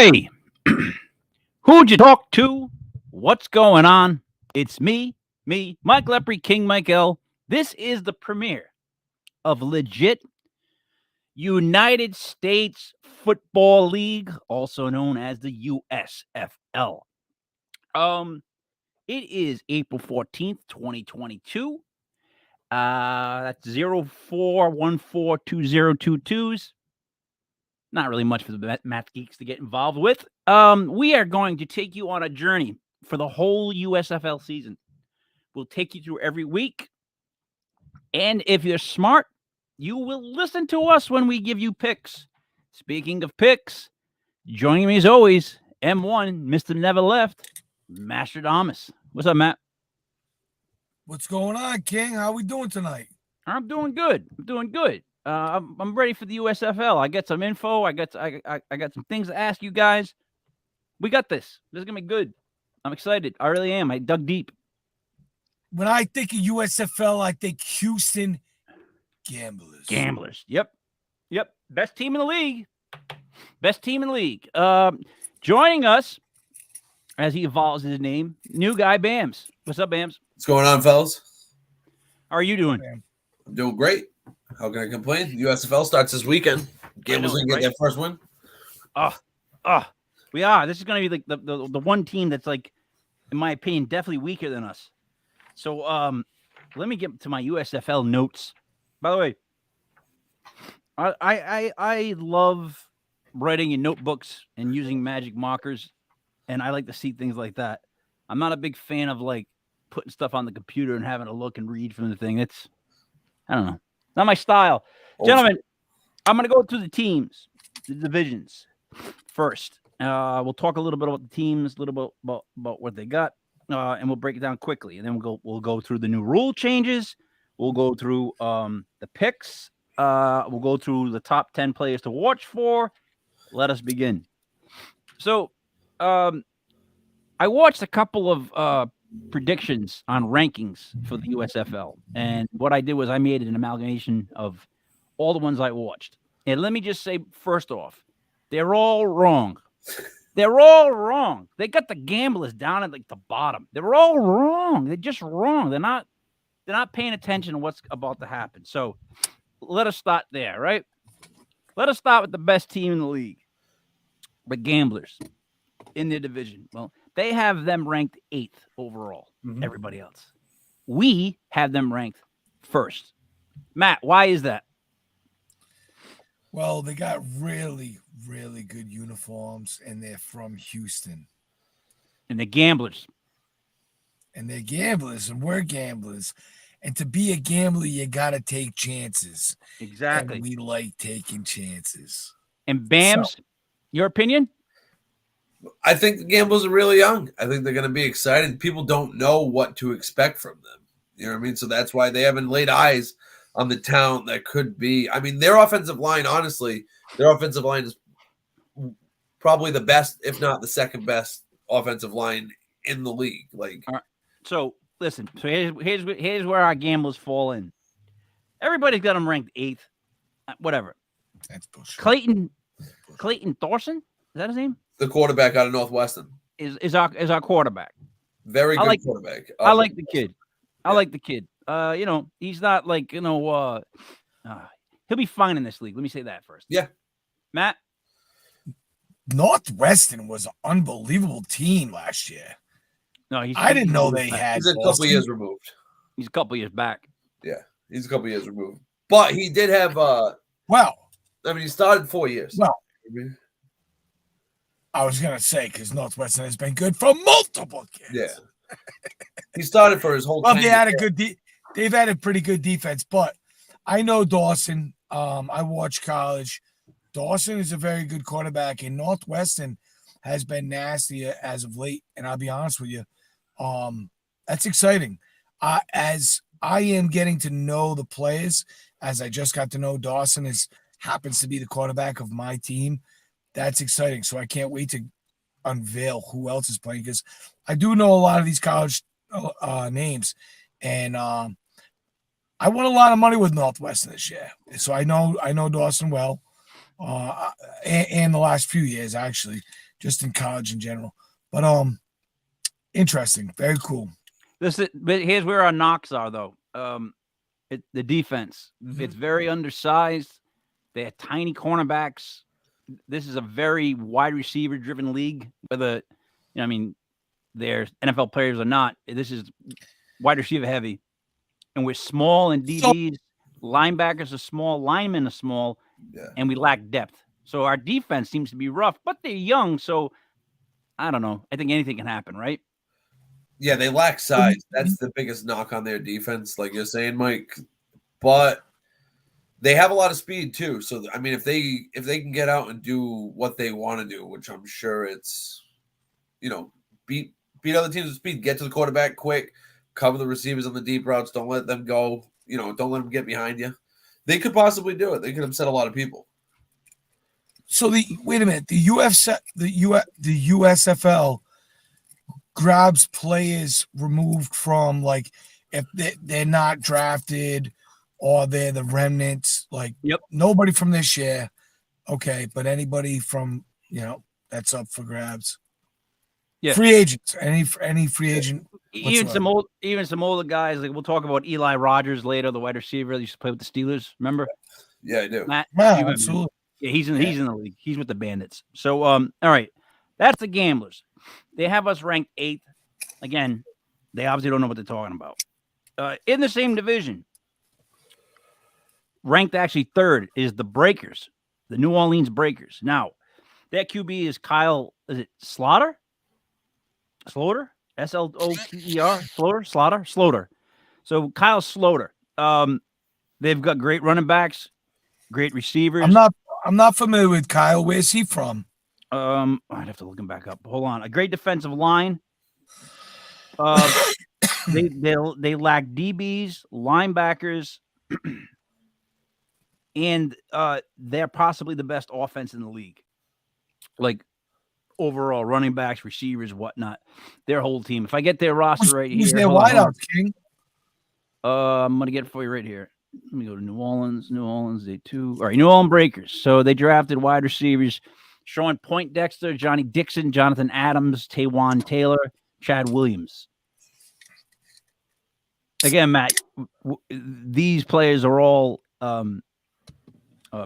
Hey, who'd you talk to? What's going on? It's me, Mike Lepre, King Mike L. This is the premiere of legit United States Football League, also known as the USFL. Um, it is April 14th, 2022. That's 04142022s. Not really much for the math geeks to get involved with. We are going to take you on a journey for the whole USFL season. We'll take you through every week. And if you're smart, you will listen to us when we give you picks. Speaking of picks, joining me as always, M1, Mr. Never Left, Master Thomas. What's up, Matt? What's going on, King? How we doing tonight? I'm doing good. I'm ready for the USFL. I got some info. I got some things to ask you guys. We got this. This is gonna be good. I'm excited. I really am. I dug deep. When I think of USFL, I think Houston Gamblers. Yep. Best team in the league. Joining us as he evolves his name, new guy Bams. What's up, Bams? What's going on, fellas? How are you doing? I'm doing great. How can I complain? The USFL starts this weekend. Gamblers gonna get their first win. We are. This is going to be like the one team that's, like, in my opinion, definitely weaker than us. So let me get to my USFL notes. By the way, I love writing in notebooks and using magic markers, and I like to see things like that. I'm not a big fan of, like, putting stuff on the computer and having to look and read from the thing. I don't know. Not my style. Gentlemen, I'm going to go through the teams, the divisions first. We'll talk a little bit about the teams, a little bit about what they got, and we'll break it down quickly. And then we'll go through the new rule changes. We'll go through the picks. We'll go through the top 10 players to watch for. Let us begin. So I watched a couple of predictions on rankings for the USFL. And what I did was I made an amalgamation of all the ones I watched. And let me just say, first off, they're all wrong. They're all wrong. They got the Gamblers down at, like, the bottom. They're all wrong. They're just wrong. They're not paying attention to what's about to happen. So let us start there, right? Let us start with the best team in the league, the Gamblers in their division. Well, they have them ranked 8th overall. Mm-hmm. Everybody else. We have them ranked 1st. Matt, why is that? Well, they got really, really good uniforms, and they're from Houston. And the Gamblers. And they're gamblers, and we're gamblers. And to be a gambler, you got to take chances. Exactly. And we like taking chances. And Bams, your opinion? I think the Gamblers are really young. I think they're going to be excited. People don't know what to expect from them. You know what I mean? So that's why they haven't laid eyes on the talent that could be. I mean, their offensive line, honestly, is probably the best, if not the second best offensive line in the league. Like, all right. So listen. So here's where our Gamblers fall in. Everybody's got them ranked 8th. Whatever. That's bullshit. Clayton Thorson, is that his name? The quarterback out of Northwestern is our quarterback. Very good quarterback. I like the kid. I like the kid. He's not like, he'll be fine in this league. Let me say that first. Yeah. Matt? Northwestern was an unbelievable team last year. No, I didn't know they had. He's a couple years removed. He's a couple years back. Yeah, he's a couple years removed. But he did have he started 4 years. Well, I was gonna say, because Northwestern has been good for multiple kids. Yeah. He started for his whole well, they had a good they've had a pretty good defense, but I know Dawson. I watch college. Dawson is a very good quarterback, and Northwestern has been nasty as of late. And I'll be honest with you, that's exciting. As I am getting to know the players, as I just got to know Dawson happens to be the quarterback of my team. That's exciting. So I can't wait to unveil who else is playing, because I do know a lot of these college names, and I won a lot of money with Northwestern this year. So I know Dawson well, and the last few years actually. just in college in general. But interesting, very cool. But here's where our knocks are, though. The defense. It's very undersized. They have tiny cornerbacks. This is a very wide receiver driven league. Whether they're NFL players or not, this is wide receiver heavy, and we're small in DBs. Linebackers are small, linemen are small, and we lack depth. So our defense seems to be rough, but they're young. So I don't know. I think anything can happen, right? Yeah, they lack size. That's the biggest knock on their defense, like you're saying, Mike. But they have a lot of speed too. So I mean, if they can get out and do what they want to do, which I'm sure it's, beat other teams with speed, get to the quarterback quick, cover the receivers on the deep routes, don't let them go. Don't let them get behind you. They could possibly do it. They could upset a lot of people. So wait a minute. The USFL grabs players removed from, like, if they're not drafted or they're the remnants, like, nobody from this year. Okay, but anybody from, that's up for grabs. Yeah. Free agents, any free agent. Even some older guys, like we'll talk about Eli Rogers later, the wide receiver that used to play with the Steelers. Remember? Yeah, I do. Yeah, absolutely. Yeah, he's in the league. He's with the Bandits. So, all right, that's the Gamblers. They have us ranked 8th. Again, they obviously don't know what they're talking about. In the same division, ranked actually 3rd is the Breakers, the New Orleans Breakers. Now, their QB is Kyle. Is it Slaughter? Slaughter? Sloter? Slaughter. So Kyle Slaughter. They've got great running backs, great receivers. I'm not familiar with Kyle. Where's he from? I'd have to look him back up. Hold on. A great defensive line. They lack DBs, linebackers, and they're possibly the best offense in the league. Like overall, running backs, receivers, whatnot. Their whole team. If I get their roster right here, who's their wideouts, King? I'm gonna get it for you right here. Let me go to New Orleans. Day 2. All right, New Orleans Breakers. So they drafted wide receivers: Sean Poindexter, Johnny Dixon, Jonathan Adams, Taywan Taylor, Chad Williams. Again, Matt, these players are all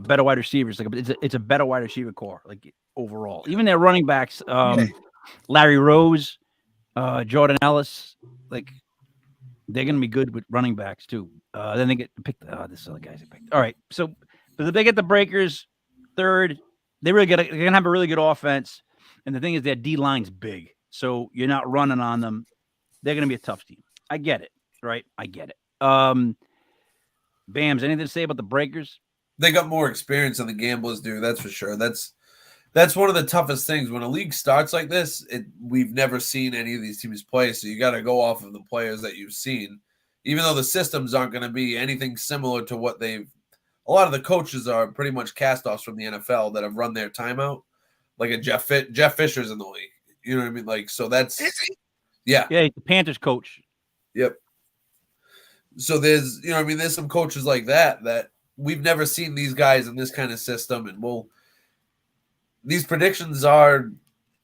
better wide receivers. Like it's a better wide receiver core, like overall. Even their running backs, Larry Rose, Jordan Ellis, like they're going to be good with running backs too. Then they get picked. This is the guys they picked. All right, so they get the Breakers 3rd. They're going to have a really good offense, and the thing is their D line's big, so you're not running on them. They're going to be a tough team. I get it, right? I get it. Bams, anything to say about the Breakers? They got more experience than the Gamblers do. That's for sure. That's one of the toughest things when a league starts like this. We've never seen any of these teams play, so you got to go off of the players that you've seen, even though the systems aren't going to be anything similar to what they've. A lot of the coaches are pretty much cast-offs from the NFL that have run their timeout, like a Jeff Fisher's in the league. You know what I mean? Like, so that's yeah, he's the Panthers coach. Yep. So there's there's some coaches like that we've never seen these guys in this kind of system, and these predictions are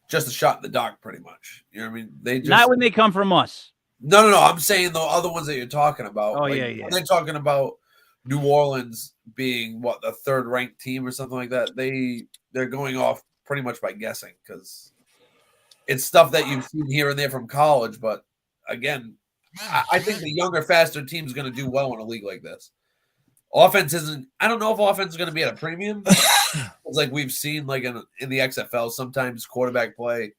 just a shot in the dark, pretty much. You know what I mean? They just not when they come from us. No. I'm saying the other ones that you're talking about. Oh, like, yeah. They're talking about New Orleans being the 3rd ranked team or something like that. They're going off pretty much by guessing because it's stuff that you've seen here and there from college. But again, I think the younger, faster team is going to do well in a league like this. Offense isn't. I don't know if offense is going to be at a premium. It's like we've seen, like in the XFL, sometimes quarterback play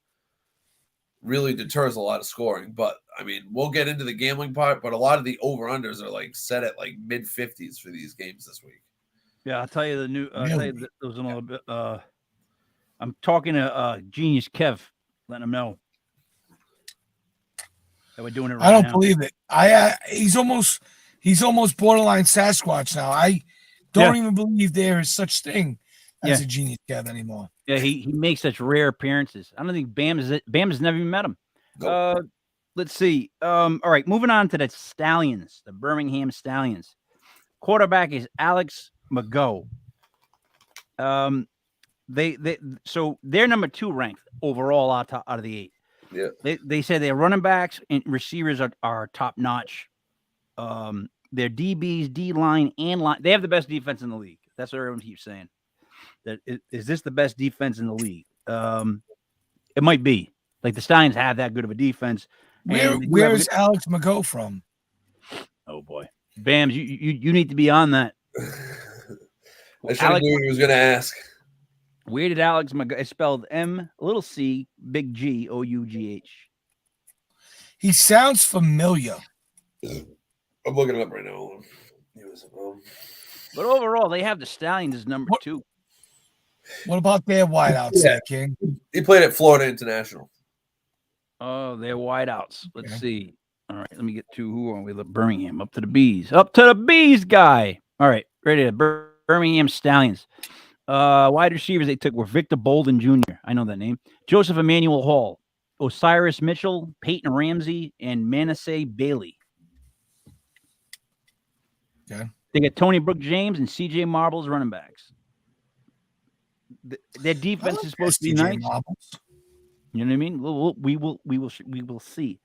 really deters a lot of scoring. But I mean, we'll get into the gambling part. But a lot of the over/unders are like set at like mid-50s for these games this week. Yeah, I'll tell you those in a little bit. I'm talking to Genius Kev, letting him know that we're doing it right now. I don't believe it. He's almost borderline Sasquatch now. I don't even believe there is such thing as a Genius Kev anymore. Yeah, he makes such rare appearances. I don't think Bam has never even met him. Nope. Let's see. All right, moving on to the Stallions, the Birmingham Stallions. Quarterback is Alex McGough. so they're number 2 ranked overall out of the 8. Yeah. They say their running backs and receivers are top notch. Their DBs, D line, and line. They have the best defense in the league. That's what everyone keeps saying. Is this the best defense in the league? It might be. Like the Stallions have that good of a defense. Where is Alex Mago from? Oh boy, Bams, you need to be on that. I should have knew he was going to ask. Where did Alex Mago? It's spelled C big G Ough. He sounds familiar. I'm looking it up right now. But overall, they have the Stallions as number 2. What about their wideouts there, King? He played at Florida International. Oh, they're wideouts. Let's see. All right, let me get to who are we? Birmingham. Up to the bees. Up to the bees, guy. All right, ready to Birmingham Stallions. Wide receivers they took were Victor Bolden Jr. I know that name. Joseph Emmanuel Hall, Osiris Mitchell, Peyton Ramsey, and Manasseh Bailey. Yeah. They got Tony Brooke James and CJ Marbles running backs. Their defense is supposed to be nice. You know what I mean? We will see.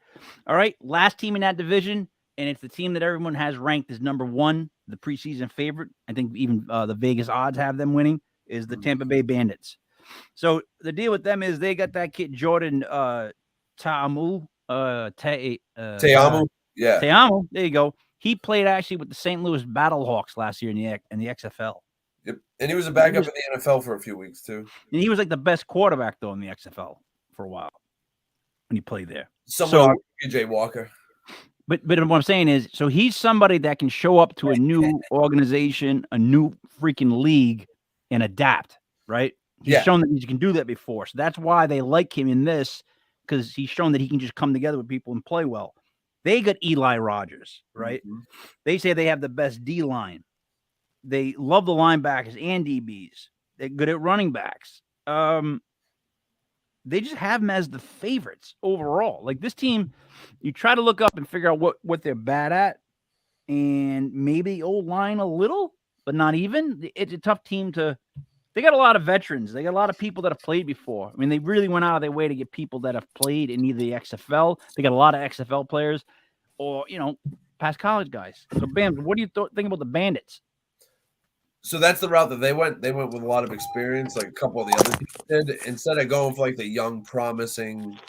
All right, last team in that division, and it's the team that everyone has ranked as number 1, the preseason favorite. I think even the Vegas odds have them winning. Is the Tampa Bay Bandits. So the deal with them is they got that kid Jordan Ta'amu. Te'amu. Yeah. Te'amu. There you go. He played actually with the St. Louis Battlehawks last year in the XFL. Yep. And he was a backup in the NFL for a few weeks too. And he was like the best quarterback though in the XFL for a while when he played there. Someone PJ Walker. But what I'm saying is, so he's somebody that can show up to a new organization, a new freaking league, and adapt, right? He's shown that he can do that before. So that's why they like him in this, because he's shown that he can just come together with people and play well. They got Eli Rogers, right? Mm-hmm. They say they have the best D line. They love the linebackers and DBs. They're good at running backs. They just have them as the favorites overall. Like this team, you try to look up and figure out what they're bad at, and maybe old line a little, but not even. It's a tough team to. They got a lot of veterans. They got a lot of people that have played before. I mean, they really went out of their way to get people that have played in either the XFL. They got a lot of XFL players, or past college guys. So, Bam, what do you think about the Bandits? So that's the route that they went. They went with a lot of experience, like a couple of the other people did. Instead of going for like the young, promising,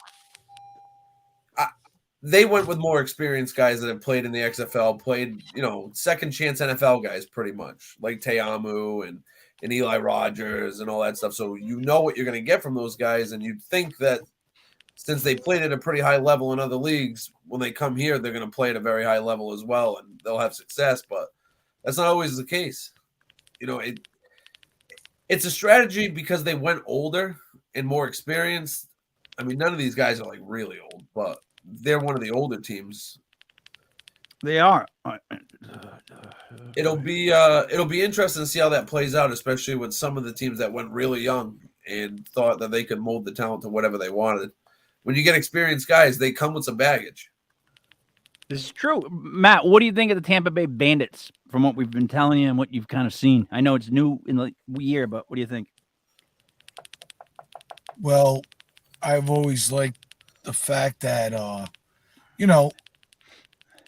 they went with more experienced guys that have played in the XFL, played second chance NFL guys, pretty much like Te'amu and Eli Rogers and all that stuff. So you know what you're going to get from those guys, and you'd think that since they played at a pretty high level in other leagues, when they come here, they're going to play at a very high level as well, and they'll have success. But that's not always the case. It's a strategy because they went older and more experienced. I mean, none of these guys are like really old, but they're one of the older teams. They are. It'll be interesting to see how that plays out, especially with some of the teams that went really young and thought that they could mold the talent to whatever they wanted. When you get experienced guys, they come with some baggage. This is true. Matt, what do you think of the Tampa Bay Bandits from what we've been telling you and what you've kind of seen? I know it's new in the year, but what do you think? Well, I've always liked the fact that,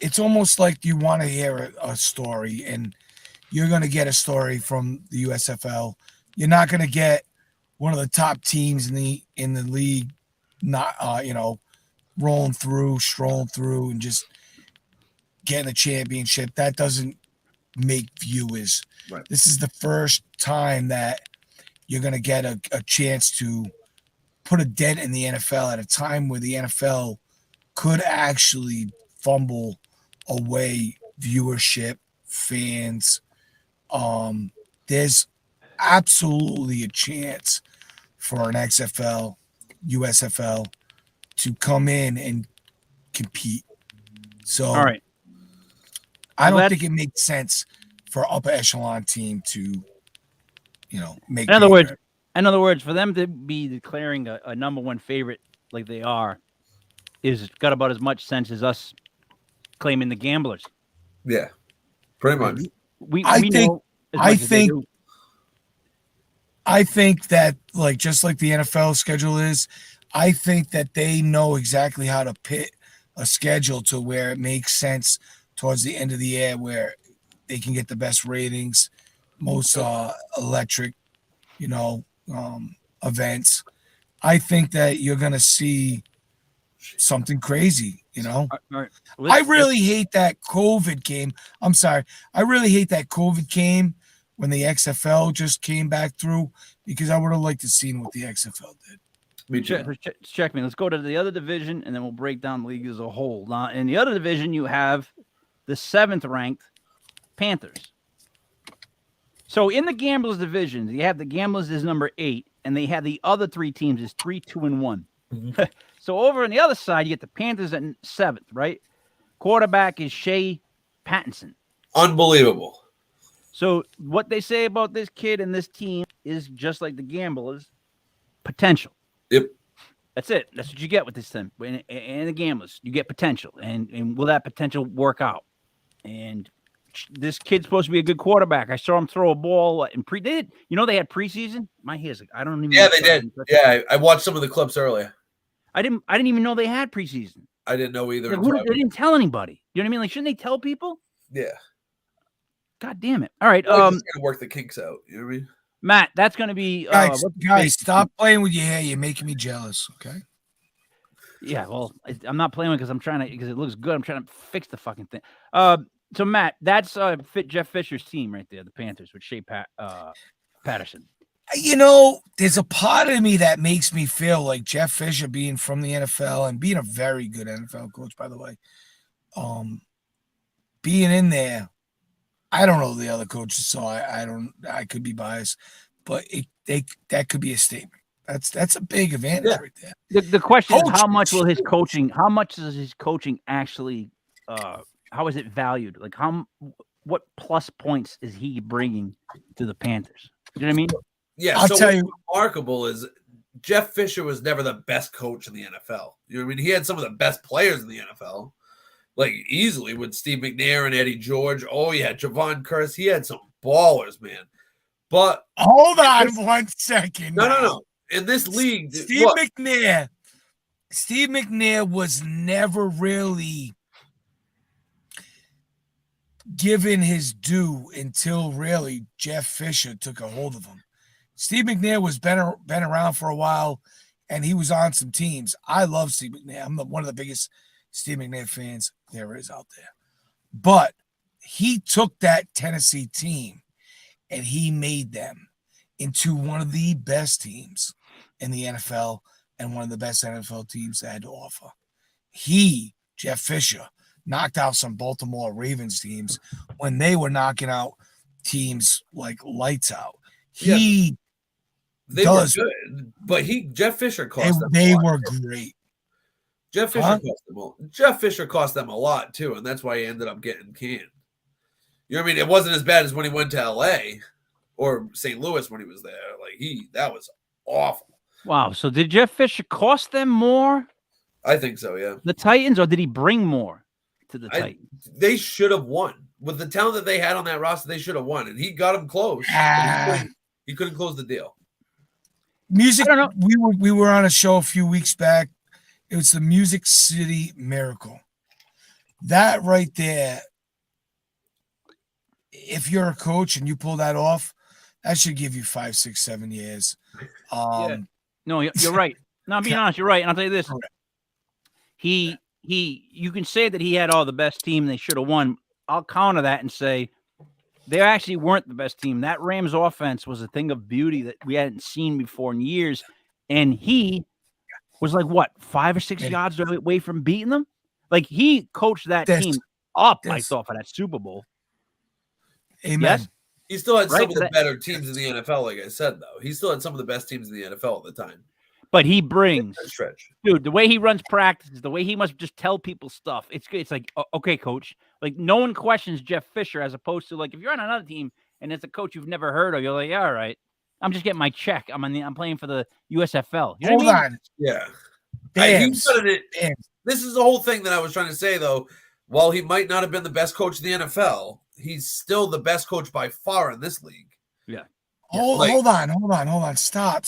it's almost like you want to hear a story, and you're going to get a story from the USFL. You're not going to get one of the top teams in the league, not strolling through, and just getting a championship. That doesn't make viewers. Right. This is the first time that you're going to get a chance to put a dent in the NFL at a time where the NFL could actually fumble away viewership, fans. There's absolutely a chance for an XFL, USFL to come in and compete. So, all right. I don't think it makes sense for an upper echelon team to, make. In other words, for them to be declaring a number one favorite like they are, is got about as much sense as us claiming the Gamblers. Yeah, pretty much. I I think that, like, just like the NFL schedule is, I think that they know exactly how to pit a schedule to where it makes sense towards the end of the year, where they can get the best ratings, most electric, you know, events. I think that you're gonna see something crazy, you know. All right. I really hate that COVID came. I'm sorry. I really hate that COVID came when the XFL just came back through, because I would have liked to seen what the XFL did. Me too. Check me. Let's go to the other division, and then we'll break down the league as a whole. Now, in the other division, you have the 7th ranked Panthers. So in the Gamblers division, you have the Gamblers as number 8, and they have the other 3 teams as 3, 2, and 1. Mm-hmm. So over on the other side, you get the Panthers at 7th, right? Quarterback is Shea Pattinson. Unbelievable. So what they say about this kid and this team is just like the Gamblers, potential. Yep. That's it. That's what you get with this team. And the Gamblers, you get potential. And will that potential work out? And this kid's supposed to be a good quarterback. I saw him throw a ball in they had preseason. My hair's I don't even. Yeah, they did. Yeah, I watched some of the clips earlier. I didn't even know they had preseason. I didn't know either. They didn't tell anybody. You know what I mean? Like, shouldn't they tell people? Yeah. God damn it! All right. Well, just gonna work the kinks out. You know what I mean? Matt, that's gonna be guys. Stop playing with your hair. You're making me jealous. Okay. Yeah, well, I'm not playing because because it looks good. I'm trying to fix the fucking thing. So Matt, that's Jeff Fisher's team right there, the Panthers with Shea Patterson. You know, there's a part of me that makes me feel like Jeff Fisher, being from the NFL and being a very good NFL coach, by the way, being in there. I don't know the other coaches, so I could be biased, but that could be a statement. That's a big advantage right there. The question is, how much will his coaching? How much does his coaching actually? How is it valued? Like, what plus points is he bringing to the Panthers? You know what I mean? Yeah. I'll tell you, remarkable is Jeff Fisher was never the best coach in the NFL. You know what I mean? He had some of the best players in the NFL, like easily with Steve McNair and Eddie George. Oh yeah, Javon Curse. He had some ballers, man. But hold on 1 second. No. In this league, Steve McNair was never really given his due until really Jeff Fisher took a hold of him. Steve McNair was been around for a while, and he was on some teams. I love Steve McNair. I'm one of the biggest Steve McNair fans there is out there. But he took that Tennessee team and he made them into one of the best teams in the NFL and one of the best NFL teams that had to offer. Jeff Fisher, knocked out some Baltimore Ravens teams when they were knocking out teams like lights out. They were good, but Jeff Fisher cost them. They were great. Jeff Fisher cost them a lot too, and that's why he ended up getting canned. You know what I mean? It wasn't as bad as when he went to LA or St. Louis when he was there. Like that was awful. Wow. So did Jeff Fisher cost them more? I think so, yeah. The Titans, or did he bring more to the Titans? They should have won. With the talent that they had on that roster, they should have won. And he got them close. He couldn't close the deal. Music. I don't know. We were on a show a few weeks back. It was the Music City Miracle. That right there, if you're a coach and you pull that off, that should give you 5, 6, 7 years. No, you're right. No, I'm being honest. You're right. And I'll tell you this. You can say that he had all the best team. They should have won. I'll counter that and say they actually weren't the best team. That Rams offense was a thing of beauty that we hadn't seen before in years. And he was like, what, 5 or 6 yards away from beating them? Like, he coached that team up, I thought, for that Super Bowl. Amen. Yes? He still had some of the better teams in the NFL, like I said, though. He still had some of the best teams in the NFL at the time. But he brings, stretch. Dude, the way he runs practices, the way he must just tell people stuff. It's like, okay, coach. Like, no one questions Jeff Fisher, as opposed to, like, if you're on another team and it's a coach you've never heard of, you're like, yeah, all right, I'm just getting my check. I'm playing for the USFL. You know Hold what I mean? on. Yeah. Damn. This is the whole thing that I was trying to say, though. While he might not have been the best coach in the NFL, he's still the best coach by far in this league. Yeah. Hold on. Stop.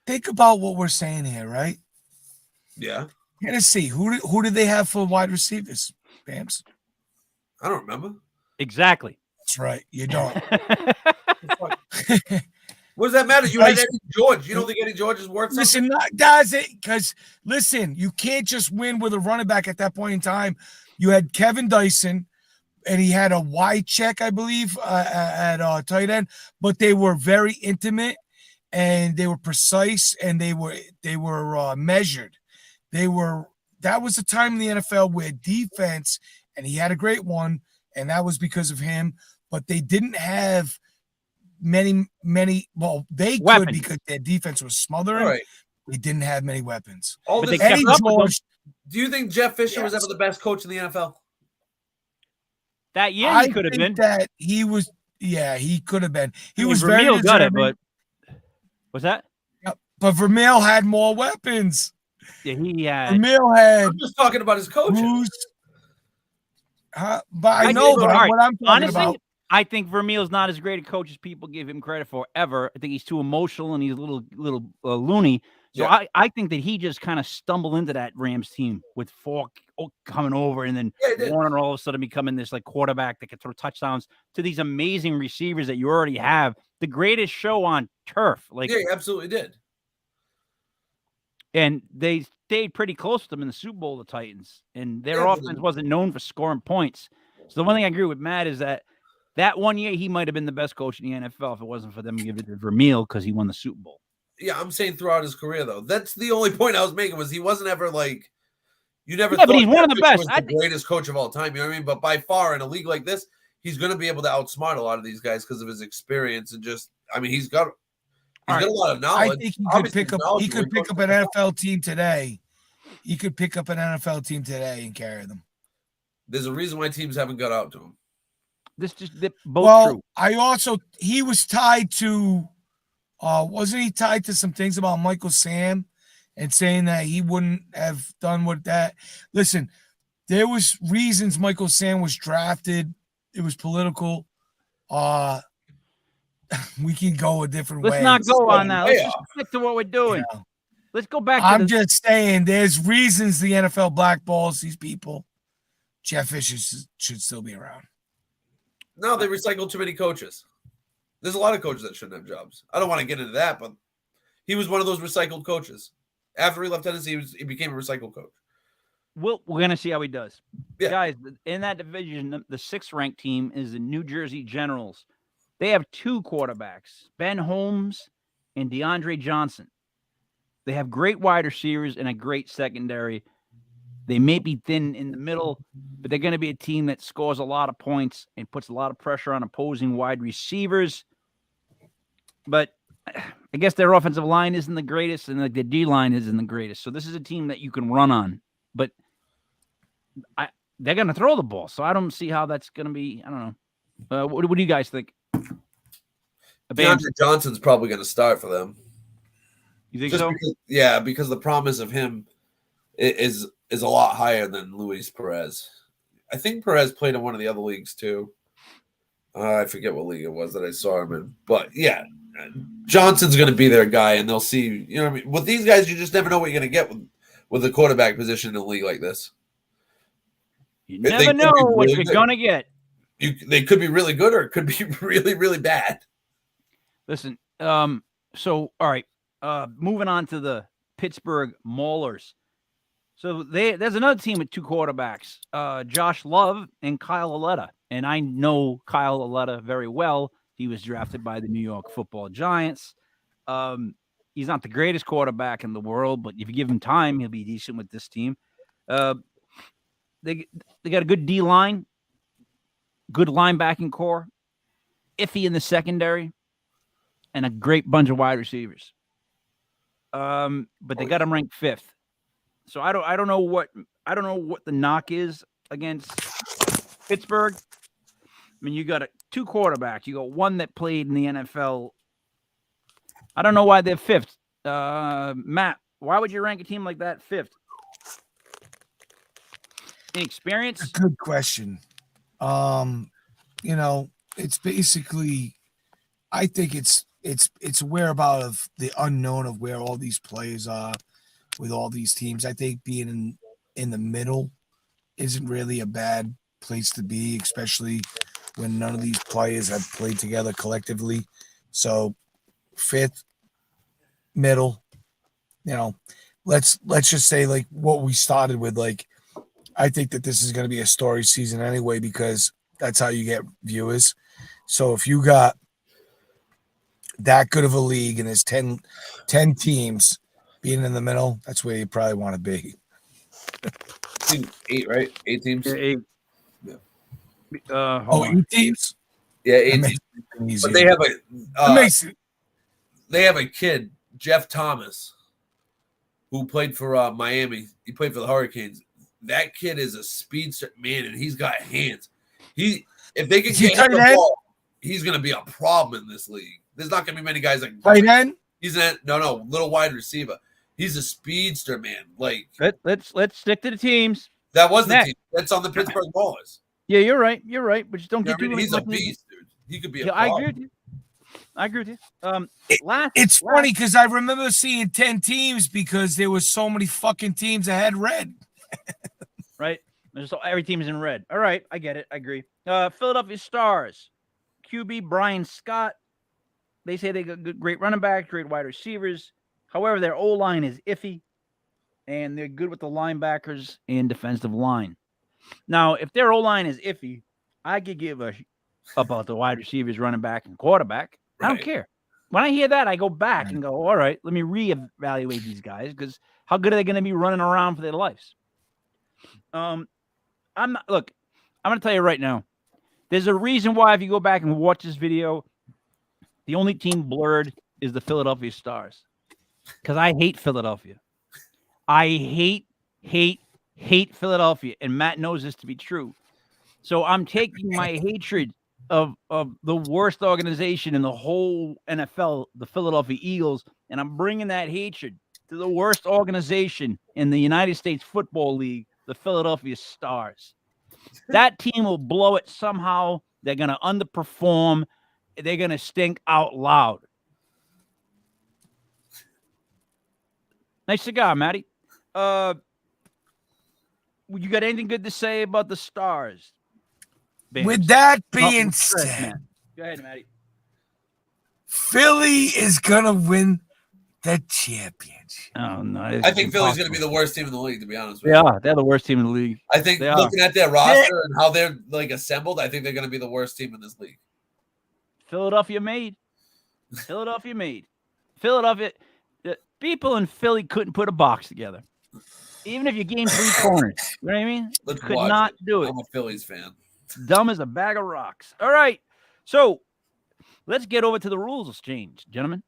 Think about what we're saying here, right? Yeah. Tennessee. Who did they have for wide receivers? Bams. I don't remember. Exactly. That's right. You don't. What does that matter? You had Eddie George. You don't think Eddie George is worth something? Listen, does it? Because listen, you can't just win with a running back at that point in time. You had Kevin Dyson, and he had a wide check, I believe, at tight end. But they were very intimate, and they were precise, and they were measured. That was the time in the NFL where defense, and he had a great one, and that was because of him. But they didn't have many. Well, they Weapons. could because their defense was smothering. Right. They didn't have many weapons. All But this they kept Eddie up with them. George. Do you think Jeff Fisher was Yes. ever the best coach in the NFL? That year I he could have think been. that he was. Yeah, he could have been. He I mean, was very Vermeil got it, deserving, but what's that? but Vermeil had more weapons. Yeah, he had. Vermeil had I'm just talking about his coaching. Bruce. But I I know, think- but all right, what I'm talking Honestly, about. I think Vermeil's not as great a coach as people give him credit for ever. I think he's too emotional and he's a little loony. So Yeah. I think that he just kind of stumbled into that Rams team with Falk coming over and then Yeah, he did. Warner all of a sudden becoming this like quarterback that could throw touchdowns to these amazing receivers that you already have. The greatest show on turf. Like, Yeah, he absolutely did. and they stayed pretty close to them in the Super Bowl, the Titans, and their Yeah, but- offense wasn't known for scoring points. So the one thing I agree with Matt is that 1 year he might have been the best coach in the NFL if it wasn't for them giving it to Vermeil because he won the Super Bowl. Yeah, I'm saying throughout his career, though. That's the only point I was making was he wasn't ever like you never. Yeah, but thought he's one of the Jeff Fisher best. was I the think- greatest coach of all time. You know what I mean? But by far, in a league like this, he's going to be able to outsmart a lot of these guys because of his experience and just. I mean, he's got a lot of knowledge. I think he could Obviously, pick up. He knowledgeable. could pick up an NFL team today. He could pick up an NFL team today and carry them. There's a reason why teams haven't got out to him. They're both Well, true. He was tied to. Wasn't he tied to some things about Michael Sam and saying that he wouldn't have done what that? Listen, there was reasons Michael Sam was drafted. It was political. We can go a different way. Let's not go on that. Let's way just off. stick to what we're doing. You know. Let's go back to I'm just saying there's reasons the NFL blackballs these people. Jeff Fisher should still be around. No, they recycled too many coaches. There's a lot of coaches that shouldn't have jobs. I don't want to get into that, but he was one of those recycled coaches. After he left Tennessee, he became a recycled coach. we're going to see how he does. Yeah. Guys, in that division, the 6th ranked team is the New Jersey Generals. They have 2 quarterbacks, Ben Holmes and DeAndre Johnson. They have great wide receivers and a great secondary. They may be thin in the middle, but they're going to be a team that scores a lot of points and puts a lot of pressure on opposing wide receivers. But I guess their offensive line isn't the greatest, and like the D line isn't the greatest. So this is a team that you can run on, but they're going to throw the ball. So I don't see how that's going to be. I don't know. What do you guys think? DeAndre Johnson's probably going to start for them. You think Just so? because the promise of him is a lot higher than Luis Perez. I think Perez played in one of the other leagues too. I forget what league it was that I saw him in. But yeah, Johnson's going to be their guy, and they'll see. You know what I mean? With these guys, you just never know what you're going to get with the quarterback position in a league like this. You They never could be know what really you're good. going to get. They could be really good, or it could be really, really bad. Listen, so all right, moving on to the Pittsburgh Maulers. So there's another team with 2 quarterbacks, Josh Love and Kyle Aletta. And I know Kyle Aletta very well. He was drafted by the New York Football Giants. He's not the greatest quarterback in the world, but if you give him time, he'll be decent with this team. They got a good D line, good linebacking core, iffy in the secondary, and a great bunch of wide receivers. But they got him ranked 5th. So I don't know what the knock is against Pittsburgh. I mean, you got 2 quarterbacks. You got one that played in the NFL. I don't know why they're 5th. Matt, why would you rank a team like that 5th? Any experience? Good question. it's basically, I think it's whereabout of the unknown of where all these players are with all these teams. I think being in the middle isn't really a bad place to be, especially when none of these players have played together collectively. So fifth, middle, let's just say like what we started with. Like, I think that this is going to be a story season anyway, because that's how you get viewers. So if you got that good of a league and there's 10 teams, being in the middle, that's where you probably want to be. 8, right? 8 teams. Yeah, 8. Yeah. Hold on. 8 teams? Yeah, 8 teams. But they have they have a kid, Jeff Thomas, who played for Miami. He played for the Hurricanes. That kid is a speedster, man, and he's got hands. If they can get him the ball, he's going to be a problem in this league. There's not going to be many guys like tight end. He's little wide receiver. He's a speedster, man. Like, let's stick to the teams. That was the team. That's on the Pittsburgh Ballers. Yeah, you're right. You're right. But just don't get too. He's a beast, dude. He could be. I agree with you. It's funny because I remember seeing 10 teams because there was so many fucking teams that had red. Right. So every team is in red. All right, I get it. I agree. Philadelphia Stars, QB Brian Scott. They say they got great running backs, great wide receivers. However, their O-line is iffy, and they're good with the linebackers and defensive line. Now, if their O-line is iffy, I could give a about the wide receivers, running back, and quarterback. Right. I don't care. When I hear that, I go back and go, all right, let me reevaluate these guys, because how good are they going to be running around for their lives? I'm going to tell you right now, there's a reason why if you go back and watch this video, the only team blurred is the Philadelphia Stars. Because I hate Philadelphia. I hate Philadelphia. And Matt knows this to be true. So I'm taking my hatred of the worst organization in the whole NFL, the Philadelphia Eagles, and I'm bringing that hatred to the worst organization in the United States Football League, the Philadelphia Stars. That team will blow it somehow. They're going to underperform. They're going to stink out loud. Nice cigar, Matty. You got anything good to say about the Stars? Bam. With that being said, go ahead, Matty. Philly is going to win the championship. Oh, no. I think Philly's going to be the worst team in the league, to be honest with you. Yeah, they're the worst team in the league. I think looking at their roster and how they're like assembled, I think they're going to be the worst team in this league. Philadelphia made. Philadelphia. The people in Philly couldn't put a box together. Even if you gained 3 corners. You know what I mean? Could not do it. I'm a Phillies fan. Dumb as a bag of rocks. All right. So let's get over to the rules change, gentlemen.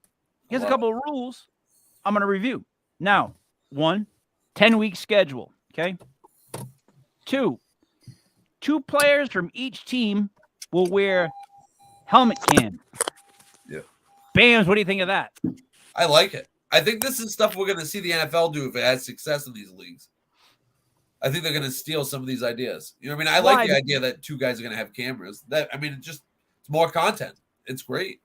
Here's a couple of rules I'm going to review. Now, 1, 10-week schedule. Okay. 2 players from each team will wear helmet cam. Yeah. Bams, what do you think of that? I like it. I think this is stuff we're going to see the NFL do if it has success in these leagues. I think they're going to steal some of these ideas. You know what I mean? I like the idea that 2 guys are going to have cameras. It's more content. It's great.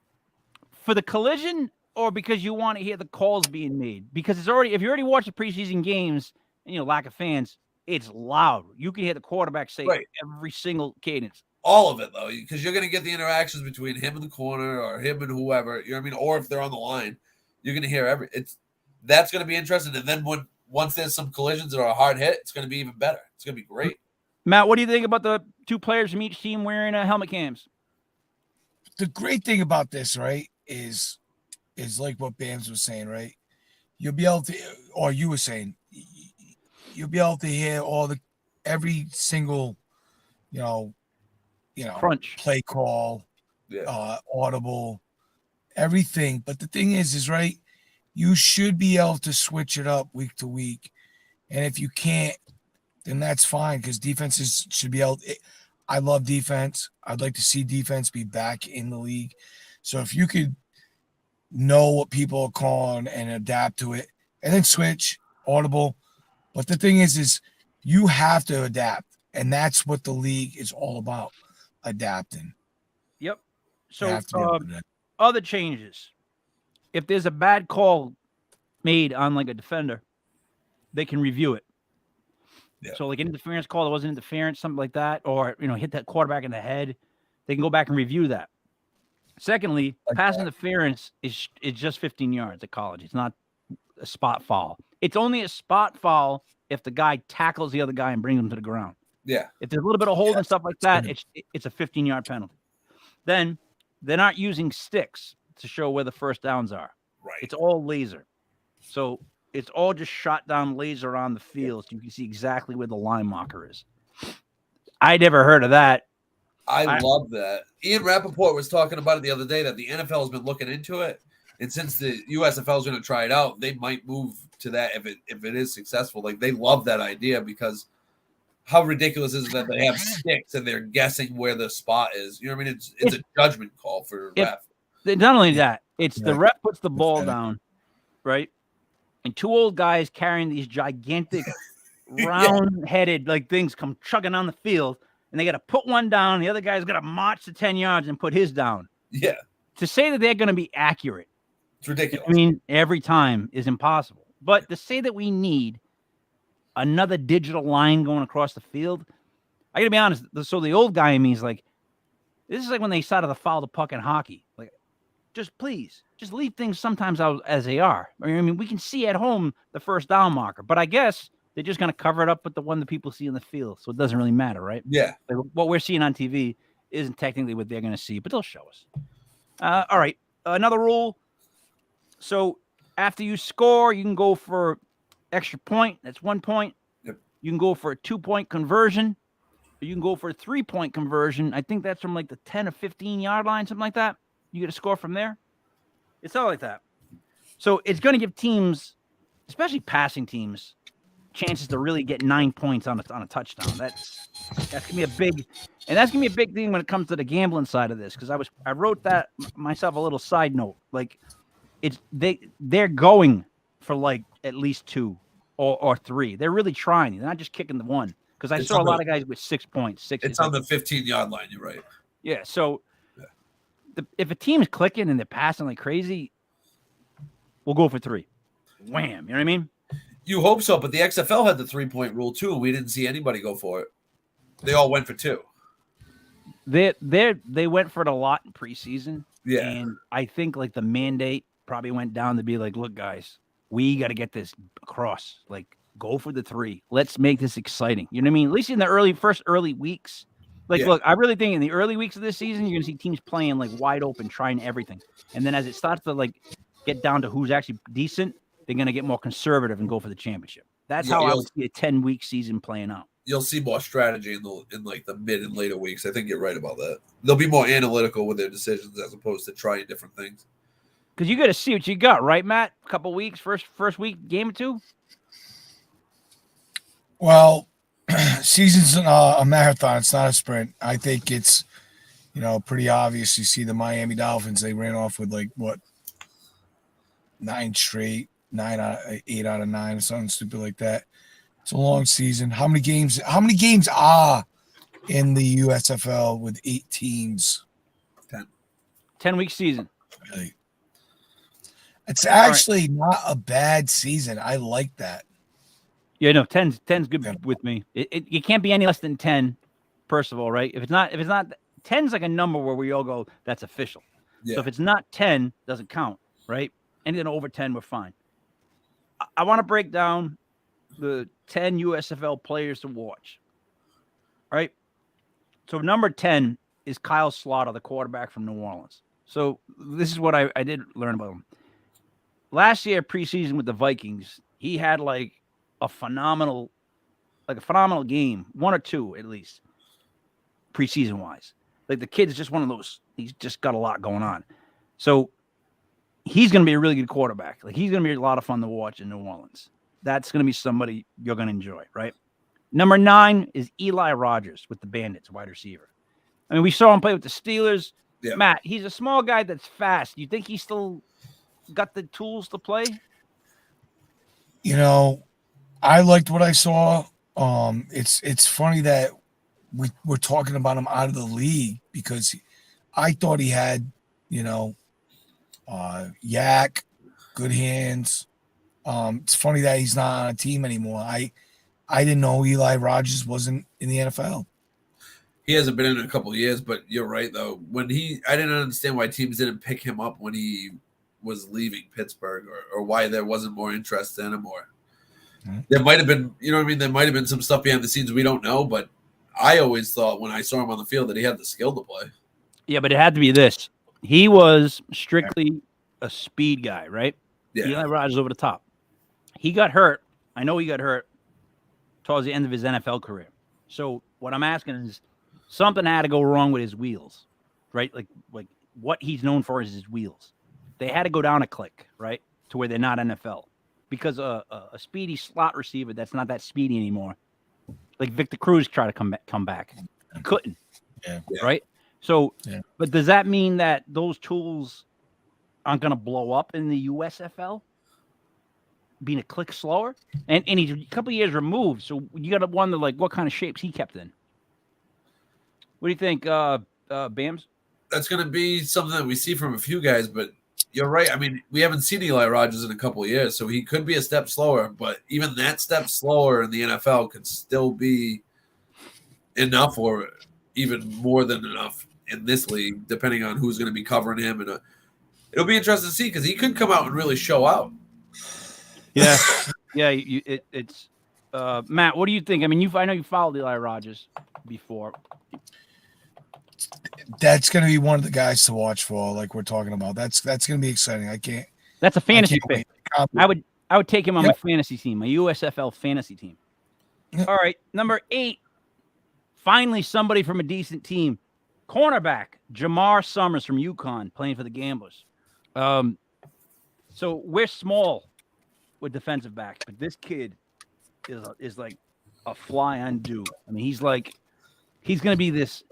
For the collision, or because you want to hear the calls being made? Because if you already watched the preseason games and lack of fans, it's loud. You can hear the quarterback say every single cadence. All of it, though, because you're going to get the interactions between him and the corner or him and whoever, you know what I mean? Or if they're on the line, you're going to hear that's going to be interesting. And then once there's some collisions or a hard hit, it's going to be even better. It's going to be great. Matt, what do you think about the 2 players from each team wearing helmet cams? The great thing about this, right, is like what Bams was saying, right? You'll be able to, or you were saying, you'll be able to hear every single, crunch, play call, audible, everything. But the thing is right, you should be able to switch it up week to week. And if you can't, then that's fine, because defenses should be able to. I love defense. I'd like to see defense be back in the league. So if you could know what people are calling and adapt to it and then switch audible. But the thing is you have to adapt. And that's what the league is all about, adapting. They have to be able to do that. other changes. If there's a bad call made on like a defender, they can review it. Yeah. So like an interference call that wasn't interference, something like that, or hit that quarterback in the head, they can go back and review that. Secondly, pass interference is just 15 yards at college. It's not a spot foul. It's only a spot foul if the guy tackles the other guy and brings him to the ground. Yeah. If there's a little bit of hold and stuff like that, it's a 15-yard penalty. Then they're not using sticks to show where the first downs are. Right. It's all laser. So it's all just shot down laser on the field, so you can see exactly where the line marker is. I never heard of that. I love that. Ian Rappaport was talking about it the other day that the NFL has been looking into it. And since the USFL is going to try it out, they might move to that if it is successful. Like, they love that idea because how ridiculous is it that they have sticks and they're guessing where the spot is? You know what I mean? It's a judgment call for ref. Not only that, it's the ref puts the ball down, right? And two old guys carrying these gigantic, round-headed like things come chugging on the field, and they got to put one down. The other guy's got to march to 10 yards and put his down. Yeah. To say that they're going to be accurate, it's ridiculous. I mean, every time is impossible. But to say that we need another digital line going across the field, I got to be honest. So the old guy in me is like, this is like when they started to foul the puck in hockey. Like, just leave things sometimes out as they are. I mean, we can see at home the first down marker, but I guess they're just going to cover it up with the one that people see in the field. So it doesn't really matter, right? Yeah. Like, what we're seeing on TV isn't technically what they're going to see, but they'll show us. All right. Another rule. So after you score, you can go for extra point. That's 1 point. Yep. You can go for a 2-point conversion. Or you can go for a 3-point conversion. I think that's from like the 10 or 15-yard line, something like that. You get a score from there. It's all like that. So it's going to give teams, especially passing teams, chances to really get 9 points on a touchdown. That's gonna be a big, and that's gonna be a big thing when it comes to the gambling side of this. Because I wrote that myself a little side note. Like, they're going for like at least 2 or 3. They're really trying. They're not just kicking the one. Because I saw a lot of guys with 6 points. It's on the 15-yard line. You're right. Yeah. So if a team's clicking and they're passing like crazy, we'll go for 3. Wham. You know what I mean? You hope so, but the XFL had the 3-point rule too, and we didn't see anybody go for it. They all went for 2. They went for it a lot in preseason. Yeah. And I think like the mandate probably went down to be like, look, guys, we got to get this across. Like, go for the 3. Let's make this exciting. You know what I mean? At least in the first early weeks. Like, look, I really think in the early weeks of this season, you're going to see teams playing like wide open, trying everything. And then as it starts to like get down to who's actually decent, they're going to get more conservative and go for the championship. That's how I would see a 10-week season playing out. You'll see more strategy in like the mid and later weeks. I think you're right about that. They'll be more analytical with their decisions as opposed to trying different things. Because you got to see what you got, right, Matt? A couple weeks, first week, game or 2? Well, season's a marathon. It's not a sprint. I think it's, pretty obvious. You see the Miami Dolphins, they ran off with 9 straight, 8 out of 9 or something stupid like that. It's a long season. How many games are in the USFL with 8 teams? 10-week season. Really? It's actually not a bad season. I like that. Yeah, no, 10's good with me. It can't be any less than 10, first of all, right? If it's not 10's like a number where we all go, that's official. Yeah. So if it's not 10, doesn't count, right? Anything over 10, we're fine. I want to break down the 10 USFL players to watch. All right. So number 10 is Kyle Slaughter, the quarterback from New Orleans. So this is what I did learn about him. Last year, preseason with the Vikings, he had a phenomenal game, 1 or 2 at least, preseason wise. Like, the kid's just one of those. He's just got a lot going on. So he's going to be a really good quarterback. Like, he's going to be a lot of fun to watch in New Orleans. That's going to be somebody you're going to enjoy, right? Number 9 is Eli Rogers with the Bandits, wide receiver. I mean, we saw him play with the Steelers. Yeah. Matt, he's a small guy that's fast. You think he's still got the tools to play? I liked what I saw. It's funny that we're talking about him out of the league because I thought he had, yak, good hands. It's funny that he's not on a team anymore. I didn't know Eli Rogers wasn't in the NFL. He hasn't been in a couple of years, but you're right though. I didn't understand why teams didn't pick him up when he was leaving Pittsburgh, or why there wasn't more interest in him. Or there might have been, you know what I mean? There might have been some stuff behind the scenes we don't know, but I always thought when I saw him on the field that he had the skill to play. Yeah, but it had to be this. He was strictly a speed guy, right? Yeah. Eli Rogers over the top. He got hurt. I know he got hurt towards the end of his NFL career. So what I'm asking is, something had to go wrong with his wheels, right? Like what he's known for is his wheels. They had to go down a click, right, to where they're not NFL. Because a speedy slot receiver that's not that speedy anymore, like Victor Cruz tried to come back, he couldn't. Yeah. Right. So, but does that mean that those tools aren't going to blow up in the USFL? Being a click slower, and he's a couple of years removed, so you got to wonder like what kind of shapes he kept in. What do you think, Bams? That's going to be something that we see from a few guys, but you're right. I mean, we haven't seen Eli Rogers in a couple of years, so he could be a step slower, but even that step slower in the NFL could still be enough, or even more than enough in this league, depending on who's going to be covering him. And it'll be interesting to see, because he could come out and really show out. Yeah. Yeah. It's Matt, what do you think? I mean, I know you followed Eli Rogers before. That's going to be one of the guys to watch for, like we're talking about. That's going to be exciting. That's a fantasy pick. I would take him on my fantasy team, my USFL fantasy team. Yep. All right, number 8. Finally, somebody from a decent team. Cornerback Jamar Summers from UConn, playing for the Gamblers. So we're small with defensive backs, but this kid is like a fly on dew. I mean, he's going to be this.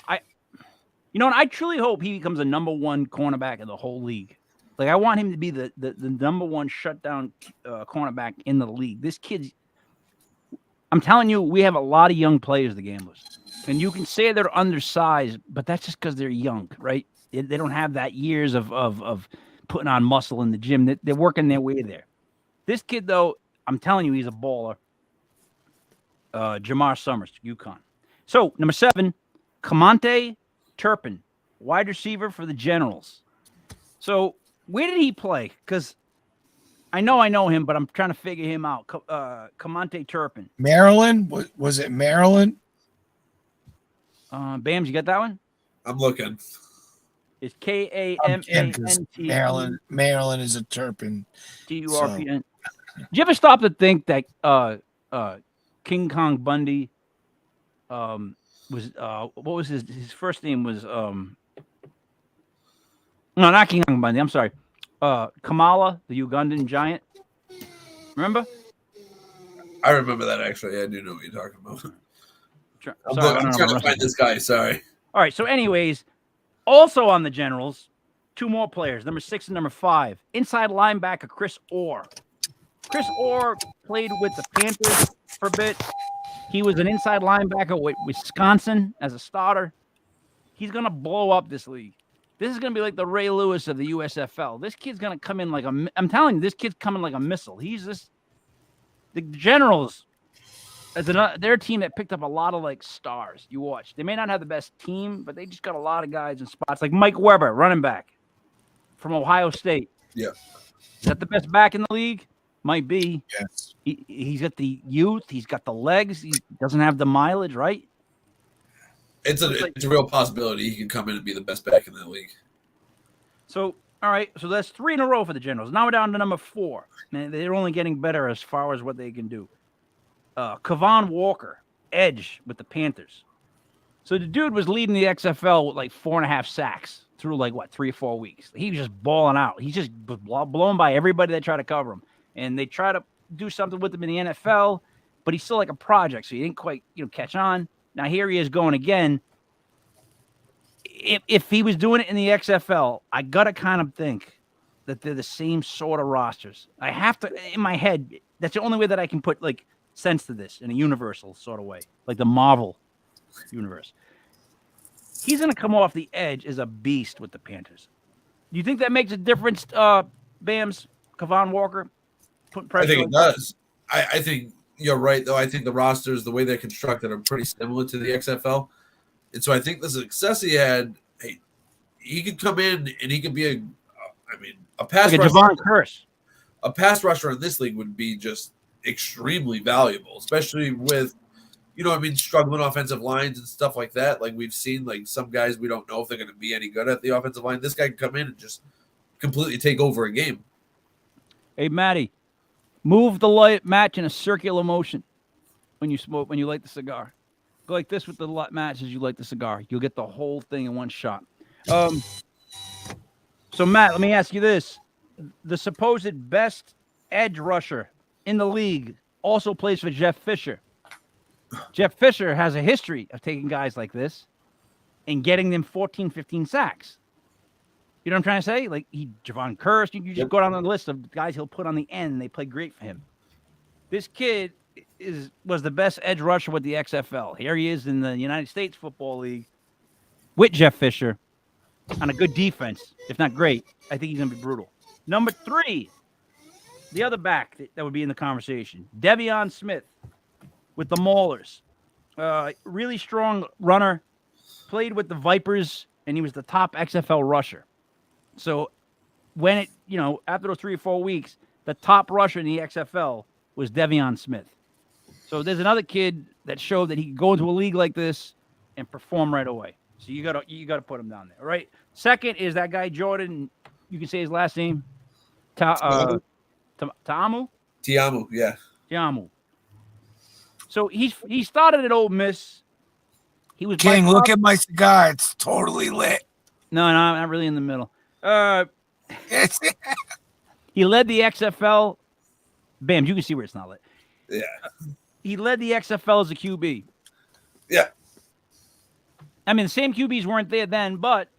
And I truly hope he becomes a number 1 cornerback in the whole league. Like, I want him to be the number 1 shutdown cornerback in the league. This kid, I'm telling you, we have a lot of young players, the Gamblers. And you can say they're undersized, but that's just because they're young, right? They don't have that years of putting on muscle in the gym. They're working their way there. This kid, though, I'm telling you, he's a baller. Jamar Summers, UConn. So, number 7, Kamante Turpin, wide receiver for the Generals. So, where did he play? Because I know him, but I'm trying to figure him out. Kamante Turpin. Maryland? Was it Maryland? Bams, you got that one? I'm looking. It's Kamantee. Maryland is a Turpin. Turpin. Did you ever stop to think that King Kong Bundy was what was his first name was no, not King Kong Bundy, I'm sorry. Kamala, the Ugandan giant. Remember? I remember that, actually. I do know what you're talking about. I'm trying to find this guy, sorry. All right, so anyways, also on the Generals, 2 more players, number 6 and number 5. Inside linebacker Chris Orr. Chris Orr played with the Panthers for a bit. He was an inside linebacker with Wisconsin as a starter. He's going to blow up this league. This is going to be like the Ray Lewis of the USFL. This kid's going to come in I'm telling you, this kid's coming like a missile. The Generals, they're a team that picked up a lot of like stars. You watch. They may not have the best team, but they just got a lot of guys in spots. Like Mike Weber, running back from Ohio State. Yeah. Is that the best back in the league? Might be. Yes. He's got the youth. He's got the legs. He doesn't have the mileage, right? It's a real possibility he can come in and be the best back in that league. So, all right. So that's 3 in a row for the Generals. Now we're down to number 4. Man, they're only getting better as far as what they can do. Kavon Walker, edge with the Panthers. So the dude was leading the XFL with like 4.5 sacks through 3 or 4 weeks. He was just balling out. He's just blown by everybody that tried to cover him. And they try to do something with him in the NFL, but he's still like a project, so he didn't quite catch on. Now here he is going again. If he was doing it in the XFL, I gotta kind of think that they're the same sort of rosters. I have to, in my head, that's the only way that I can put sense to this in a universal sort of way, like the Marvel universe. He's going to come off the edge as a beast with the Panthers. Do you think that makes a difference, Bams, Kevon Walker, putting I pressure think like it that? does. I think you're right, though. I think the rosters, the way they're constructed, are pretty similar to the XFL. And so I think the success he had, hey, he could come in and he could be a pass Like a rusher. Javon Curse. A pass rusher in this league would be just extremely valuable, especially with, struggling offensive lines and stuff like that. Like we've seen, like some guys we don't know if they're going to be any good at the offensive line. This guy can come in and just completely take over a game. Hey, Matty, move the light match in a circular motion when you smoke, when you light the cigar. Go like this with the match as you light the cigar. You'll get the whole thing in one shot. So, Matt, let me ask you this. The supposed best edge rusher in the league also plays for Jeff Fisher. Jeff Fisher has a history of taking guys like this and getting them 14, 15 sacks. You know what I'm trying to say? Like Javon Curse, you just go down the list of guys he'll put on the end, and they play great for him. This kid was the best edge rusher with the XFL. Here he is in the United States Football League with Jeff Fisher on a good defense, if not great. I think he's going to be brutal. Number 3, the other back that would be in the conversation, Devion Smith with the Maulers. Really strong runner, played with the Vipers, and he was the top XFL rusher. So when after those 3 or 4 weeks, the top rusher in the XFL was Devion Smith. So there's another kid that showed that he could go into a league like this and perform right away. So you gotta put him down there, all right? Second is that guy Jordan. You can say his last name, Ta'amu. Tiamu, yeah. Tiamu. So he started at Ole Miss. He was King, look at my cigar. It's totally lit. No, not really in the middle. He led the XFL. Bam, you can see where it's not lit. Yeah. He led the XFL as a QB. Yeah. I mean, the same QBs weren't there then, but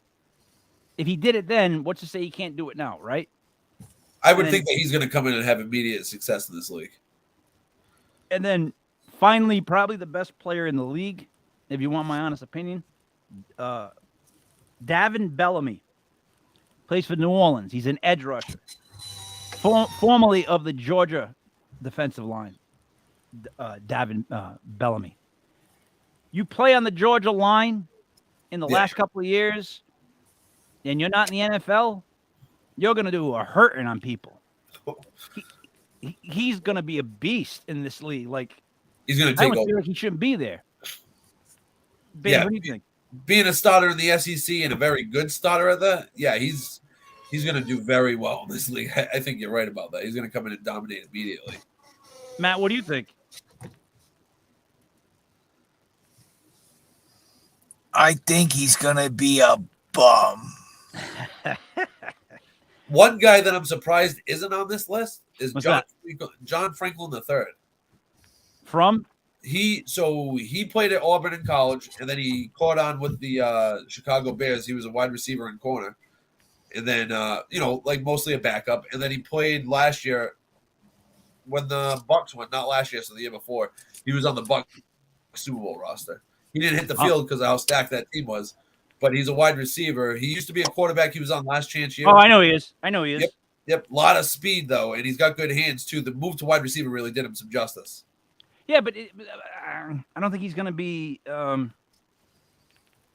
if he did it then, what's to say he can't do it now, right? I would think that he's going to come in and have immediate success in this league. And then finally, probably the best player in the league, if you want my honest opinion, Davin Bellamy. Plays for New Orleans. He's an edge rusher. Formerly of the Georgia defensive line, Davin Bellamy. You play on the Georgia line in the last couple of years, and you're not in the NFL, you're going to do a hurting on people. He's going to be a beast in this league. Like, he's going to take over. Feel like he shouldn't be there. Ben, what do you think? Being a starter in the SEC and a very good starter at that, he's going to do very well in this league. I think you're right about that. He's going to come in and dominate immediately. Matt, what do you think? I think he's going to be a bum. One guy that I'm surprised isn't on this list is John Franklin III. From? He played at Auburn in college, and then he caught on with the Chicago Bears. He was a wide receiver and corner. And then, like mostly a backup. And then he played last year when the Bucs went, not last year, so the year before. He was on the Bucs Super Bowl roster. He didn't hit the field because of how stacked that team was. But he's a wide receiver. He used to be a quarterback. He was on Last Chance year. Oh, I know he is. Yep. A lot of speed, though, and he's got good hands, too. The move to wide receiver really did him some justice. Yeah, but I don't think he's going to be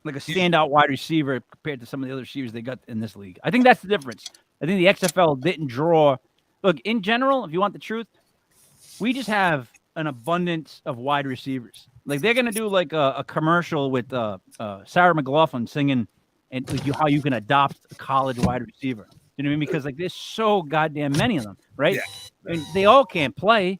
like a standout wide receiver compared to some of the other receivers they got in this league. I think that's the difference. I think the XFL didn't draw. Look, in general, if you want the truth, we just have an abundance of wide receivers. Like they're going to do like a commercial with Sarah McLachlan singing and how you can adopt a college wide receiver. You know what I mean? Because like there's so goddamn many of them, right? Yeah. And they all can't play.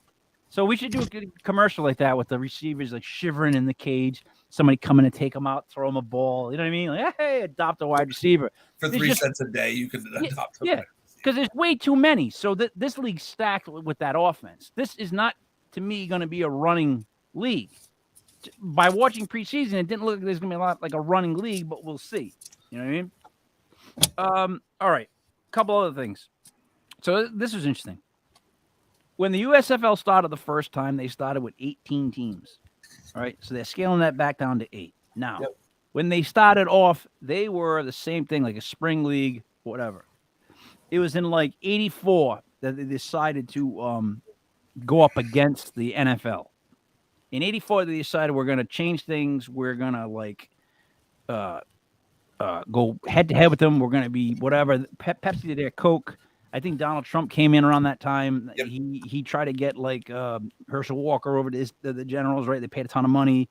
So we should do a commercial like that with the receivers like shivering in the cage. Somebody coming to take them out, throw them a ball. You know what I mean? Like, hey, adopt a wide receiver. For 3 cents a day, you can adopt them. Yeah, because there's way too many. So this league's stacked with that offense. This is not, to me, going to be a running league. By watching preseason, it didn't look like there's going to be a lot like a running league, but we'll see. You know what I mean? All right. A couple other things. So this was interesting. When the USFL started the first time, they started with 18 teams. All right. So they're scaling that back down to 8. Now, When they started off, they were the same thing, like a spring league, whatever. It was in like '84 that they decided to go up against the NFL. In '84, they decided we're going to change things. We're going to like go head to head with them. We're going to be whatever. Pepsi did their Coke. I think Donald Trump came in around that time. Yep. He tried to get like Herschel Walker over to the Generals, right? They paid a ton of money.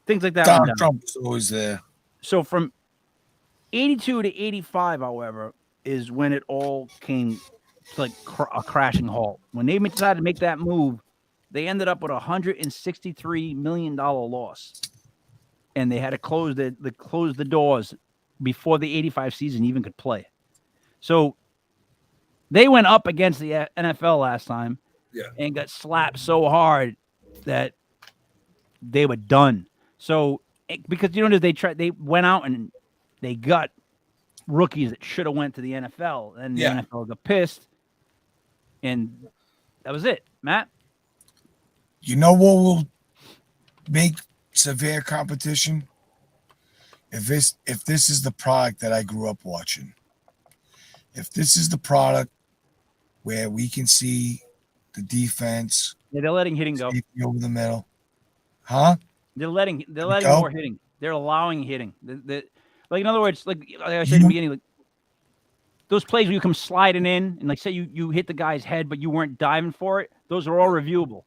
Things like that. Donald Trump was always there. So from 82 to 85, however, is when it all came to like a crashing halt. When they decided to make that move, they ended up with $163 million loss. And they had to close the doors before the 85 season even could play. So they went up against the NFL last time and got slapped so hard that they were done. So because they went out and they got rookies that should have went to the NFL, and the NFL got pissed, and that was it. Matt, you know what will make severe competition? If this is the product that I grew up watching, if this is the product where we can see the defense, they're letting hitting go over the middle, huh? They're letting more hitting. They're allowing hitting. Like in other words, like I said in the beginning, like those plays where you come sliding in and like say you hit the guy's head, but you weren't diving for it. Those are all reviewable.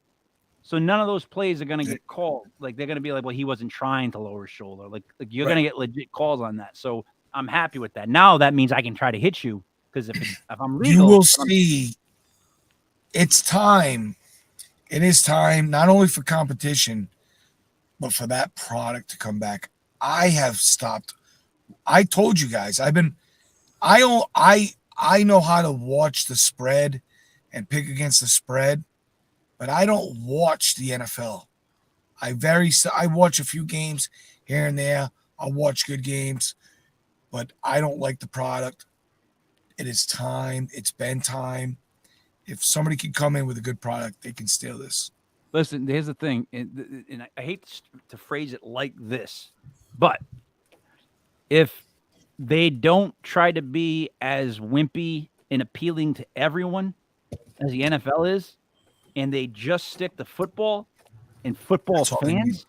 So none of those plays are going to get called. Like they're going to be like, well, he wasn't trying to lower his shoulder. Like you're going to get legit calls on that. So I'm happy with that. Now that means I can try to hit you because if I'm legal, you will see. It's time. It is time not only for competition, but for that product to come back. I have stopped. I told you guys. I know how to watch the spread and pick against the spread. But I don't watch the NFL. I watch a few games here and there. I'll watch good games, but I don't like the product. It is time. It's been time. If somebody can come in with a good product, they can steal this. Listen, here's the thing, and I hate to phrase it like this, but if they don't try to be as wimpy and appealing to everyone as the NFL is, and they just stick to football and football fans,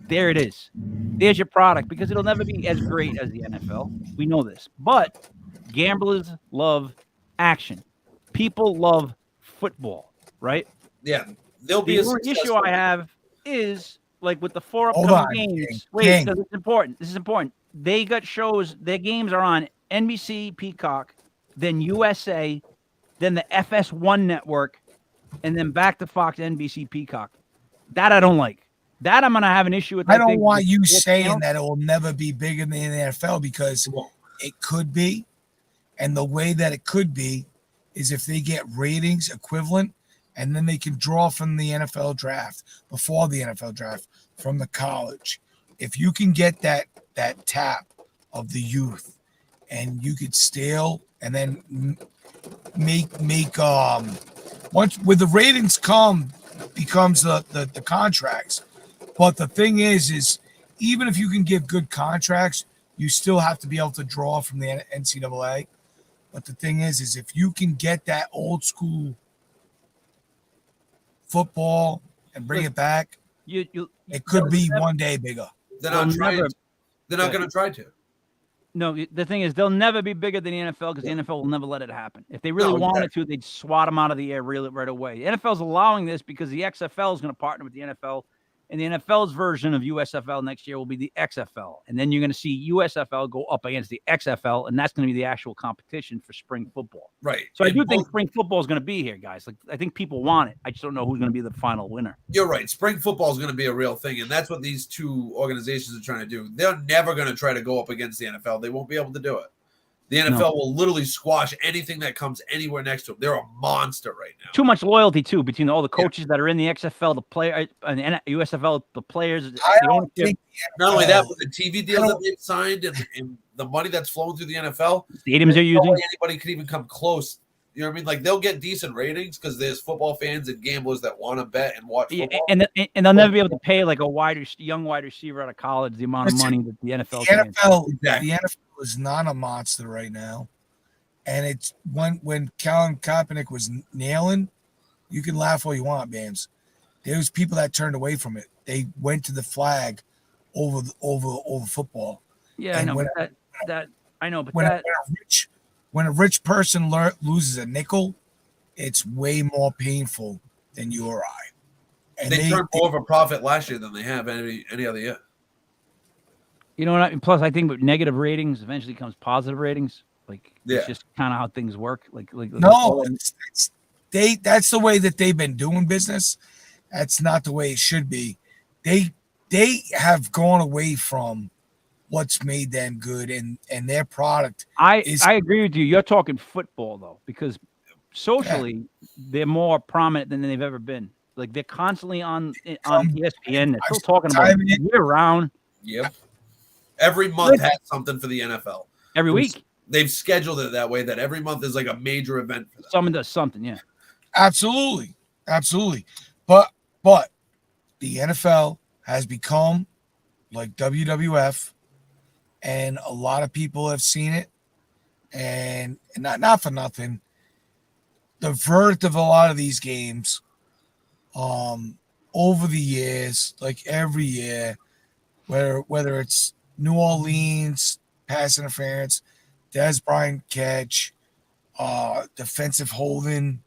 there it is. There's your product, because it'll never be as great as the NFL. We know this. But gamblers love action. People love football, right? Yeah. There'll be the issue I have is, like, with the 4 Hold upcoming on, games. King. This is important. This is important. They got shows. Their games are on NBC, Peacock, then USA, then the FS1 network, and then back to Fox, NBC, Peacock. That I don't like. That I'm going to have an issue with. I don't want you saying that it will never be bigger than the NFL, because it could be. And the way that it could be is if they get ratings equivalent, and then they can draw from the NFL draft, before the NFL draft, from the college. If you can get that tap of the youth, and you could steal and then make once with the ratings becomes the contracts. But the thing is even if you can give good contracts, you still have to be able to draw from the NCAA. But the thing is if you can get that old school football and bring it back, it could be one day bigger. They're not going to try to. No, the thing is, they'll never be bigger than the NFL, because the NFL will never let it happen. If they really wanted to, they'd swat them out of the air right away. The NFL's allowing this because the XFL is going to partner with the NFL, and the NFL's version of USFL next year will be the XFL. And then you're going to see USFL go up against the XFL, and that's going to be the actual competition for spring football. Right. So I do think spring football is going to be here, guys. Like, I think people want it. I just don't know who's going to be the final winner. You're right. Spring football is going to be a real thing, and that's what these two organizations are trying to do. They're never going to try to go up against the NFL. They won't be able to do it. The NFL will literally squash anything that comes anywhere next to them. They're a monster right now. Too much loyalty, too, between all the coaches that are in the XFL, the player, and USFL, the players. I don't think not only that, but the TV deals that they've signed and the money that's flowing through the NFL, stadiums they're using. Anybody could even come close. You know what I mean? Like they'll get decent ratings because there's football fans and gamblers that want to bet and watch football. And they'll never be able to pay like a young wide receiver out of college the amount of money that the NFL can. The NFL is not a monster right now, and it's when Colin Kaepernick was nailing, you can laugh all you want, Bams. There's people that turned away from it. They went to the flag over football. Yeah, and I know, but when a rich person loses a nickel, it's way more painful than you or I. And they turned more of a profit last year than they have any other year. You know what? Plus, I think with negative ratings eventually comes positive ratings. Like it's just kind of how things work. That's the way that they've been doing business. That's not the way it should be. They have gone away from what's made them good, and their product. I agree with you. You're talking football though, because socially they're more prominent than they've ever been. Like they're constantly on ESPN. They're still talking about it year round. Yep. Every month has something for the NFL. Every week. They've scheduled it that way that every month is like a major event for them. Someone does something, yeah. Absolutely. But the NFL has become like WWF, and a lot of people have seen it, and not for nothing. The verdict of a lot of these games, over the years, like every year, whether it's New Orleans pass interference, Dez Bryant catch, defensive holding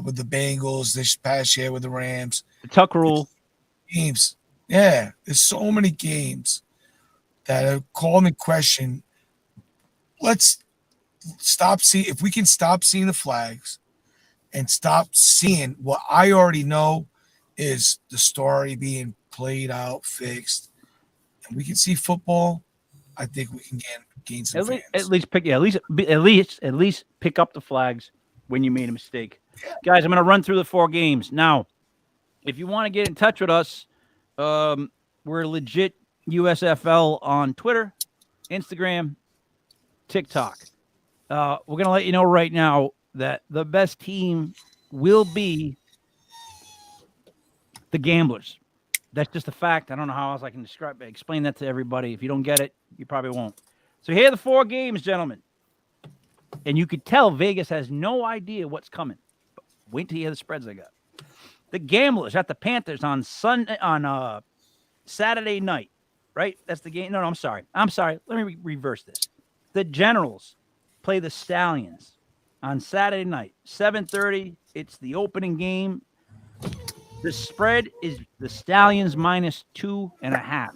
with the Bengals this past year with the Rams, the Tuck rule games. Yeah, there's so many games that are called in question. Let's stop seeing, if we can stop seeing the flags and stop seeing what I already know is the story being played out, fixed, and we can see football, I think we can gain some fans. At least pick up the flags when you made a mistake. Yeah. Guys, I'm going to run through the 4 games. Now, if you want to get in touch with us, we're legit USFL on Twitter, Instagram, TikTok. We're going to let you know right now that the best team will be the Gamblers. That's just a fact. I don't know how else I can explain that to everybody. If you don't get it, you probably won't. So here are the 4 games, gentlemen. And you could tell Vegas has no idea what's coming. But wait till you hear the spreads I got. The Gamblers at the Panthers on Saturday night, right? That's the game. No, I'm sorry. Let me reverse this. The Generals play the Stallions on Saturday night, 7:30. It's the opening game. The spread is the Stallions minus 2.5.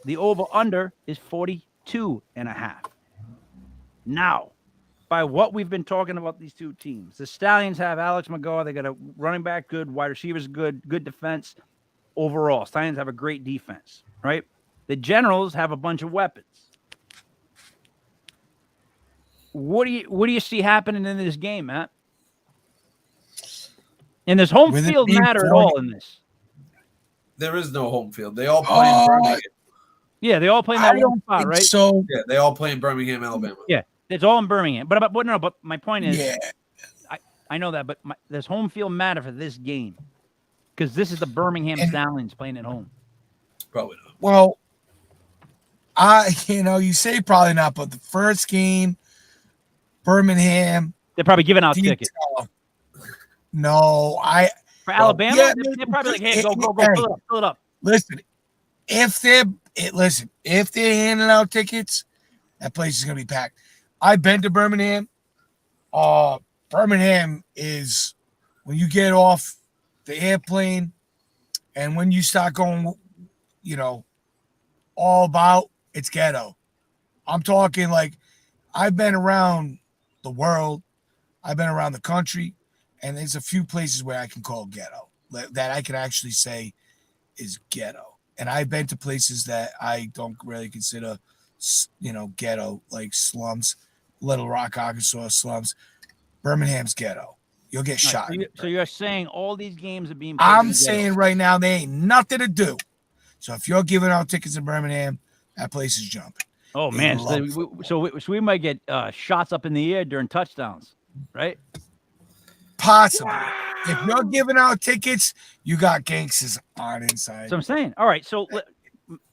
The over-under is 42.5. Now, by what we've been talking about these two teams, the Stallions have Alex McGaw. They got a running back good, wide receivers good defense. Overall, Stallions have a great defense, right? The Generals have a bunch of weapons. What do you see happening in this game, Matt? And does home field matter at all in this? There is no home field. They all play in Birmingham. Yeah, they all play in that one spot, right? So yeah, they all play in Birmingham, Alabama. Yeah, it's all in Birmingham. But my point is, yeah. I know that, but does home field matter for this game? Because this is the Birmingham Stallions playing at home. Probably not. Well, you say probably not, but the first game, Birmingham, they're probably giving out tickets. No, for Alabama, they're probably like, "Hey, go, fill it up." Listen, if they're handing out tickets, that place is gonna be packed. I've been to Birmingham. Birmingham is when you get off the airplane, and when you start going, all about, it's ghetto. I'm talking like I've been around the world, I've been around the country. And there's a few places where I can call ghetto that I can actually say is ghetto. And I've been to places that I don't really consider, ghetto, like slums, Little Rock, Arkansas slums. Birmingham's ghetto. You'll get shot. So you're saying all these games are being played I'm saying right now they ain't nothing to do. So if you're giving out tickets in Birmingham, that place is jumping. Oh, man. So we might get shots up in the air during touchdowns. right? Possibly. If you're giving out tickets, you got gangsters on inside. So I'm saying, all right. So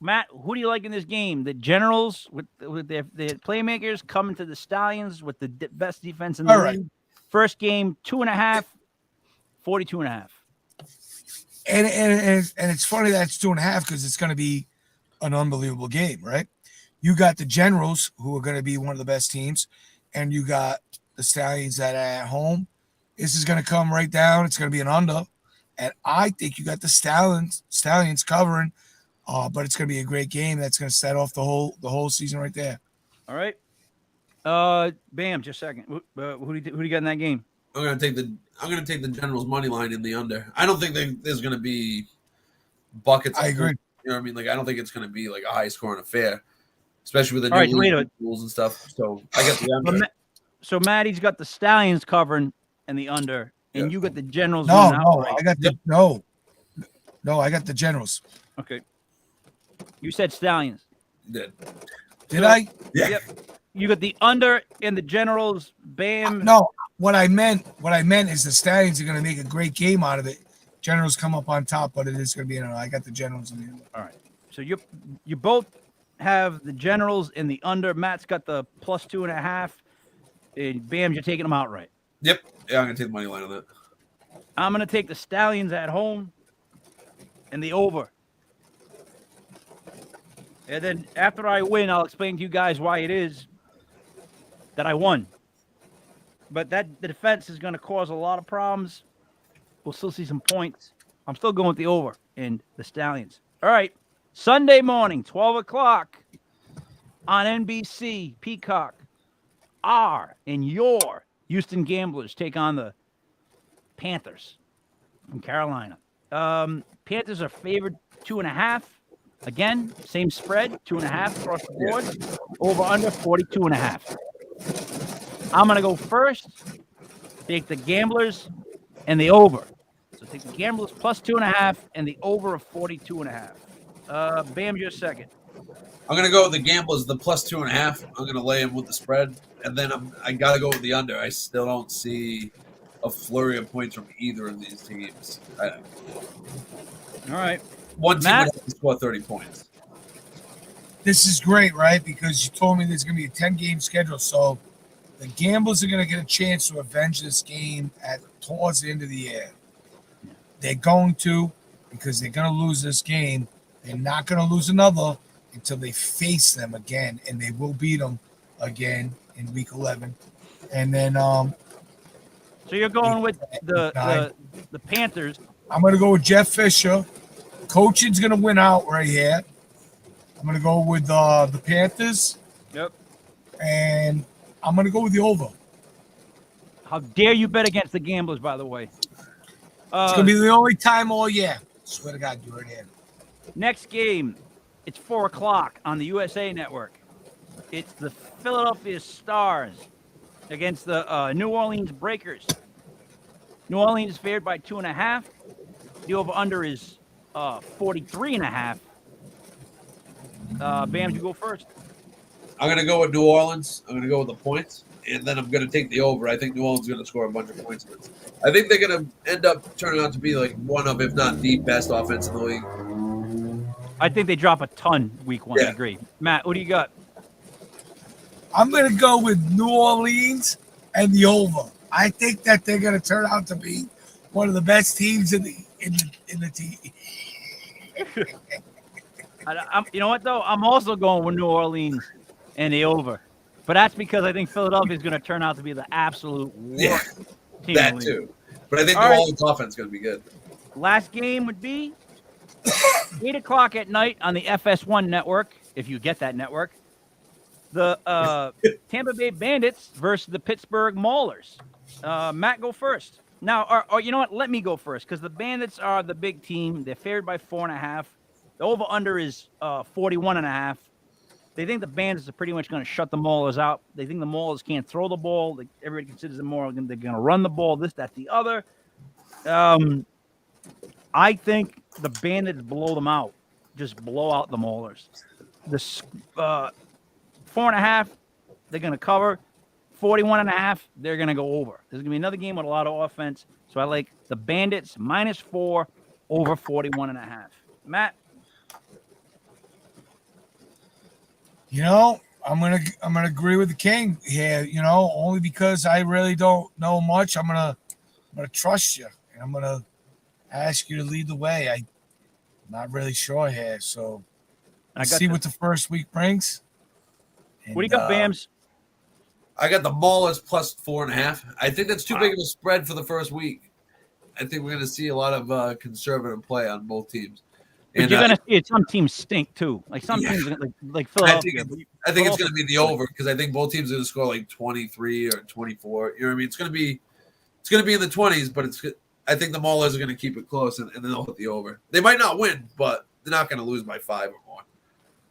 Matt, who do you like in this game? The Generals with their playmakers coming to the Stallions with the best defense in the All right. league. First game, 2.5, 42.5. And it's funny that it's 2.5 because it's going to be an unbelievable game, right? You got the Generals, who are going to be one of the best teams, and you got the Stallions that are at home. This is going to come right down. It's going to be an under, and I think you got the Stallions covering. But it's going to be a great game. That's going to set off the whole season right there. All right. Bam, just a second. Who do you got in that game? I'm gonna take the Generals money line in the under. I don't think there's gonna be buckets. I agree. You know what I mean? Like I don't think it's gonna be like a high scoring affair, especially with the All right, new rules and stuff. So I got the under. So Maddie's got the Stallions covering and the under, and you got the Generals. No, I got the no, I got the Generals. Okay. You said Stallions. Did I? Yeah. Yep. You got the under and the Generals. Bam. No, what I meant is the Stallions are going to make a great game out of it. Generals come up on top, but it is going to be I got the Generals in the under. All right. So you both have the Generals in the under. Matt's got the plus 2.5. And Bam, you're taking them outright. Yep. Yeah, I'm gonna take the money line on that. I'm gonna take the Stallions at home and the over. And then after I win, I'll explain to you guys why it is that I won. But the defense is going to cause a lot of problems. We'll still see some points. I'm still going with the over and the Stallions. All right. Sunday morning, 12 o'clock on NBC, Peacock. Our and your Houston Gamblers take on the Panthers from Carolina. Panthers are favored 2.5. Again, same spread, 2.5 across the board. Over under 42.5. I'm going to go first. Take the Gamblers and the over. So take the Gamblers plus 2.5 and the over of 42.5. Bam, you're second. I'm gonna go with the Gamblers, the plus 2.5. I'm gonna lay them with the spread, and then I gotta go with the under. I still don't see a flurry of points from either of these teams. All right. One team Matt? would have to score 30 points. This is great, right? Because you told me there's going to be a 10-game schedule, so the Gamblers are going to get a chance to avenge this game towards the end of the year. They're going to, because they're going to lose this game. They're not going to lose another until they face them again, and they will beat them again in Week 11. And then, so you're going with the Panthers. I'm going to go with Jeff Fisher. Coaching's going to win out right here. I'm going to go with the Panthers. Yep. And I'm going to go with the over. How dare you bet against the Gamblers, by the way. It's going to be the only time all year. Swear to God, do it here. Next game, it's 4 o'clock on the USA Network. It's the Philadelphia Stars against the New Orleans Breakers. New Orleans is favored by 2.5. The over-under is 43.5. Bam, you go first. I'm going to go with New Orleans. I'm going to go with the points, and then I'm going to take the over. I think New Orleans is going to score a bunch of points. I think they're going to end up turning out to be like one of, if not the best offense in the league. I think they drop a ton week 1. Yeah. I agree. Matt, what do you got? I'm going to go with New Orleans and the over. I think that they're going to turn out to be one of the best teams in the team. You know what, though? I'm also going with New Orleans and the over. But that's because I think Philadelphia is going to turn out to be the absolute worst team. That in the league. too. But I think All New right. Orleans offense is going to be good. Last game would be 8 o'clock at night on the FS1 network, if you get that network. The Tampa Bay Bandits versus the Pittsburgh Maulers. Matt, go first. Now, or you know what? Let me go first because the Bandits are the big team. They're favored by 4.5. The over-under is 41.5. They think the Bandits are pretty much going to shut the Maulers out. They think the Maulers can't throw the ball. Everybody considers them more. They're going to run the ball, this, that, the other. I think the Bandits blow them out. Just blow out the Maulers. The 4.5, they're going to cover. 41.5, they're going to go over. There's going to be another game with a lot of offense. So I like the Bandits -4 over 41.5. Matt? I'm gonna agree with the King here. Only because I really don't know much. I'm gonna trust you, and I'm gonna ask you to lead the way. I'm not really sure here, so let's see what the first week brings. And, what do you got, Bams? I got the Maulers +4.5. I think that's too big of a spread for the first week. I think we're going to see a lot of conservative play on both teams. But you're going to see it. Some teams stink too. Like some teams, like Philadelphia. I think it's going to be the over because I think both teams are going to score like 23 or 24. You know what I mean? It's going to be in the 20s, but I think the Maulers are going to keep it close and then they'll hit the over. They might not win, but they're not going to lose by 5 or more.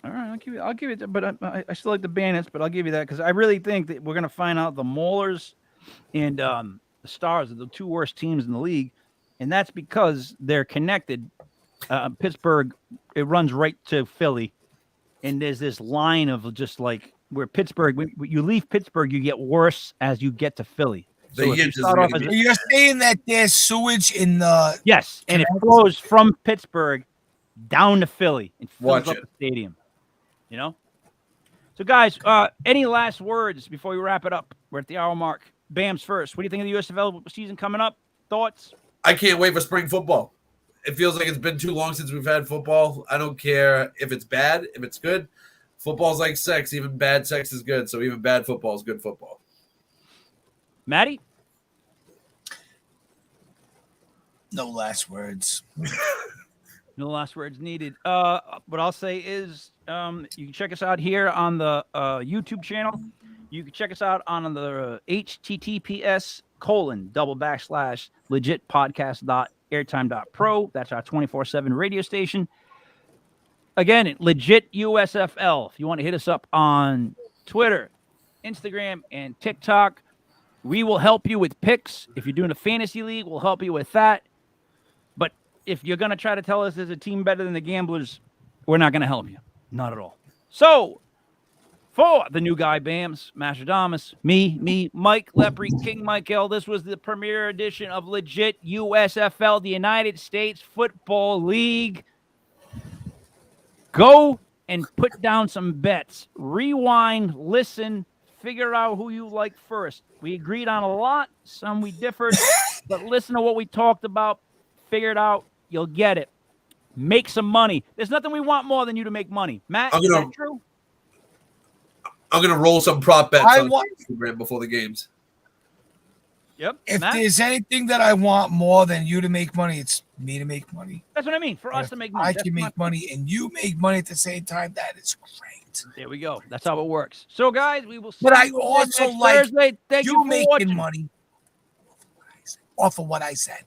All right, I'll give it. But I still like the Bandits, but I'll give you that because I really think that we're going to find out the Maulers and the Stars are the two worst teams in the league, and that's because they're connected. Pittsburgh, it runs right to Philly, and there's this line of just like where Pittsburgh, when you leave Pittsburgh, you get worse as you get to Philly. So you're saying that there's sewage in the and it flows from Pittsburgh down to Philly and fills up the stadium. So guys, any last words before we wrap it up? We're at the hour mark. Bams first. What do you think of the USFL season coming up? Thoughts? I can't wait for spring football. It feels like it's been too long since we've had football. I don't care if it's bad, if it's good. Football's like sex. Even bad sex is good. So even bad football is good football. Maddie? No last words. No last words needed. What I'll say is you can check us out here on the YouTube channel. You can check us out on the https://legitpodcast.airtime.pro. That's our 24/7 radio station. Again, legit USFL. If you want to hit us up on Twitter, Instagram, and TikTok, we will help you with picks. If you're doing a fantasy league, we'll help you with that. But if you're going to try to tell us there's a team better than the Gamblers, we're not going to help you. Not at all. So, for the new guy, Bams, Mastradamus, me, Mike Lepre, King Michael, this was the premiere edition of Legit USFL, the United States Football League. Go and put down some bets. Rewind, listen, figure out who you like first. We agreed on a lot. Some we differed. But listen to what we talked about. Figure it out. You'll get it. Make some money. There's nothing we want more than you to make money. Matt, is that true? I'm going to roll some prop bets on Instagram before the games. Yep. If there's anything that I want more than you to make money, it's me to make money. That's what I mean. For us to make money. I can make money and you make money at the same time. That is great. There we go. That's how it works. So, guys, we will see you you also next like Thursday. Thank you for making watching. money off of what I said.